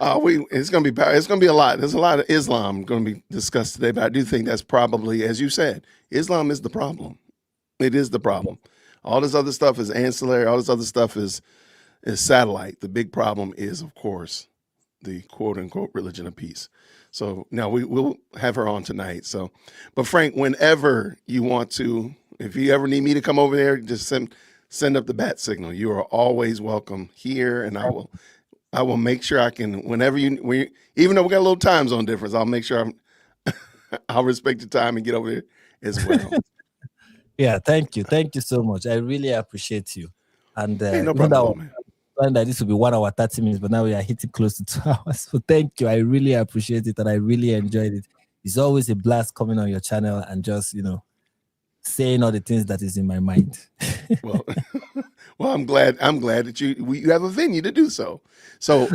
[SPEAKER 1] it's going to be a lot. There's a lot of Islam going to be discussed today, but I do think that's probably, as you said, Islam is the problem. It is the problem. All this other stuff is ancillary. All this other stuff is satellite. The big problem is, of course, the quote unquote religion of peace. So now we'll have her on tonight. So, but Frank, whenever you want to, if you ever need me to come over there, just send up the bat signal. You are always welcome here, and I will make sure I can, whenever even though we got a little time zone difference, I'll make sure I'll respect your time and get over there as well.
[SPEAKER 2] Yeah, thank you so much. I really appreciate you. And
[SPEAKER 1] no problem, man.
[SPEAKER 2] That this will be 1 hour 30 minutes, but now we are hitting close to 2 hours. So thank you. I really appreciate it, and I really enjoyed it. It's always a blast coming on your channel and just, you know, saying all the things that is in my mind.
[SPEAKER 1] well, I'm glad that you have a venue to do so. So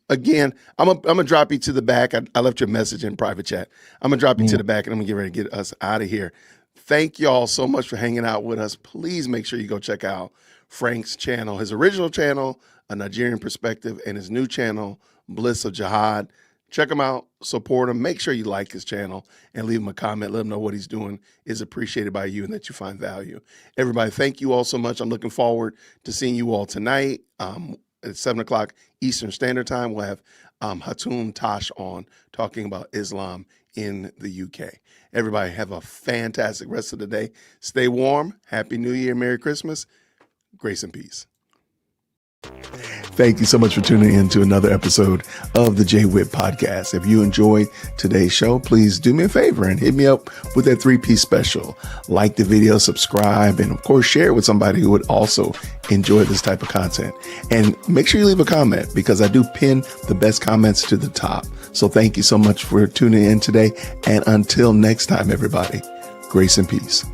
[SPEAKER 1] again, I'm gonna drop you to the back. I left your message in private chat. I'm gonna drop you to the back, and I'm gonna get ready to get us out of here. Thank y'all so much for hanging out with us. Please make sure you go check out Frank's channel, his original channel, A Nigerian Perspective, and his new channel, Bliss of Jihad. Check him out, support him, make sure you like his channel, and leave him a comment. Let him know what he's doing is appreciated by you and that you find value. Everybody, thank you all so much. I'm looking forward to seeing you all tonight at 7 o'clock Eastern Standard Time. We'll have Hatun Tosh on talking about Islam in the UK. Everybody have a fantastic rest of the day. Stay warm. Happy New Year. Merry Christmas. Grace and peace. Thank you so much for tuning in to another episode of the JWhit Podcast. If you enjoyed today's show, please do me a favor and hit me up with that 3-piece special. Like the video, subscribe, and of course, share it with somebody who would also enjoy this type of content. And make sure you leave a comment because I do pin the best comments to the top. So thank you so much for tuning in today. And until next time, everybody, grace and peace.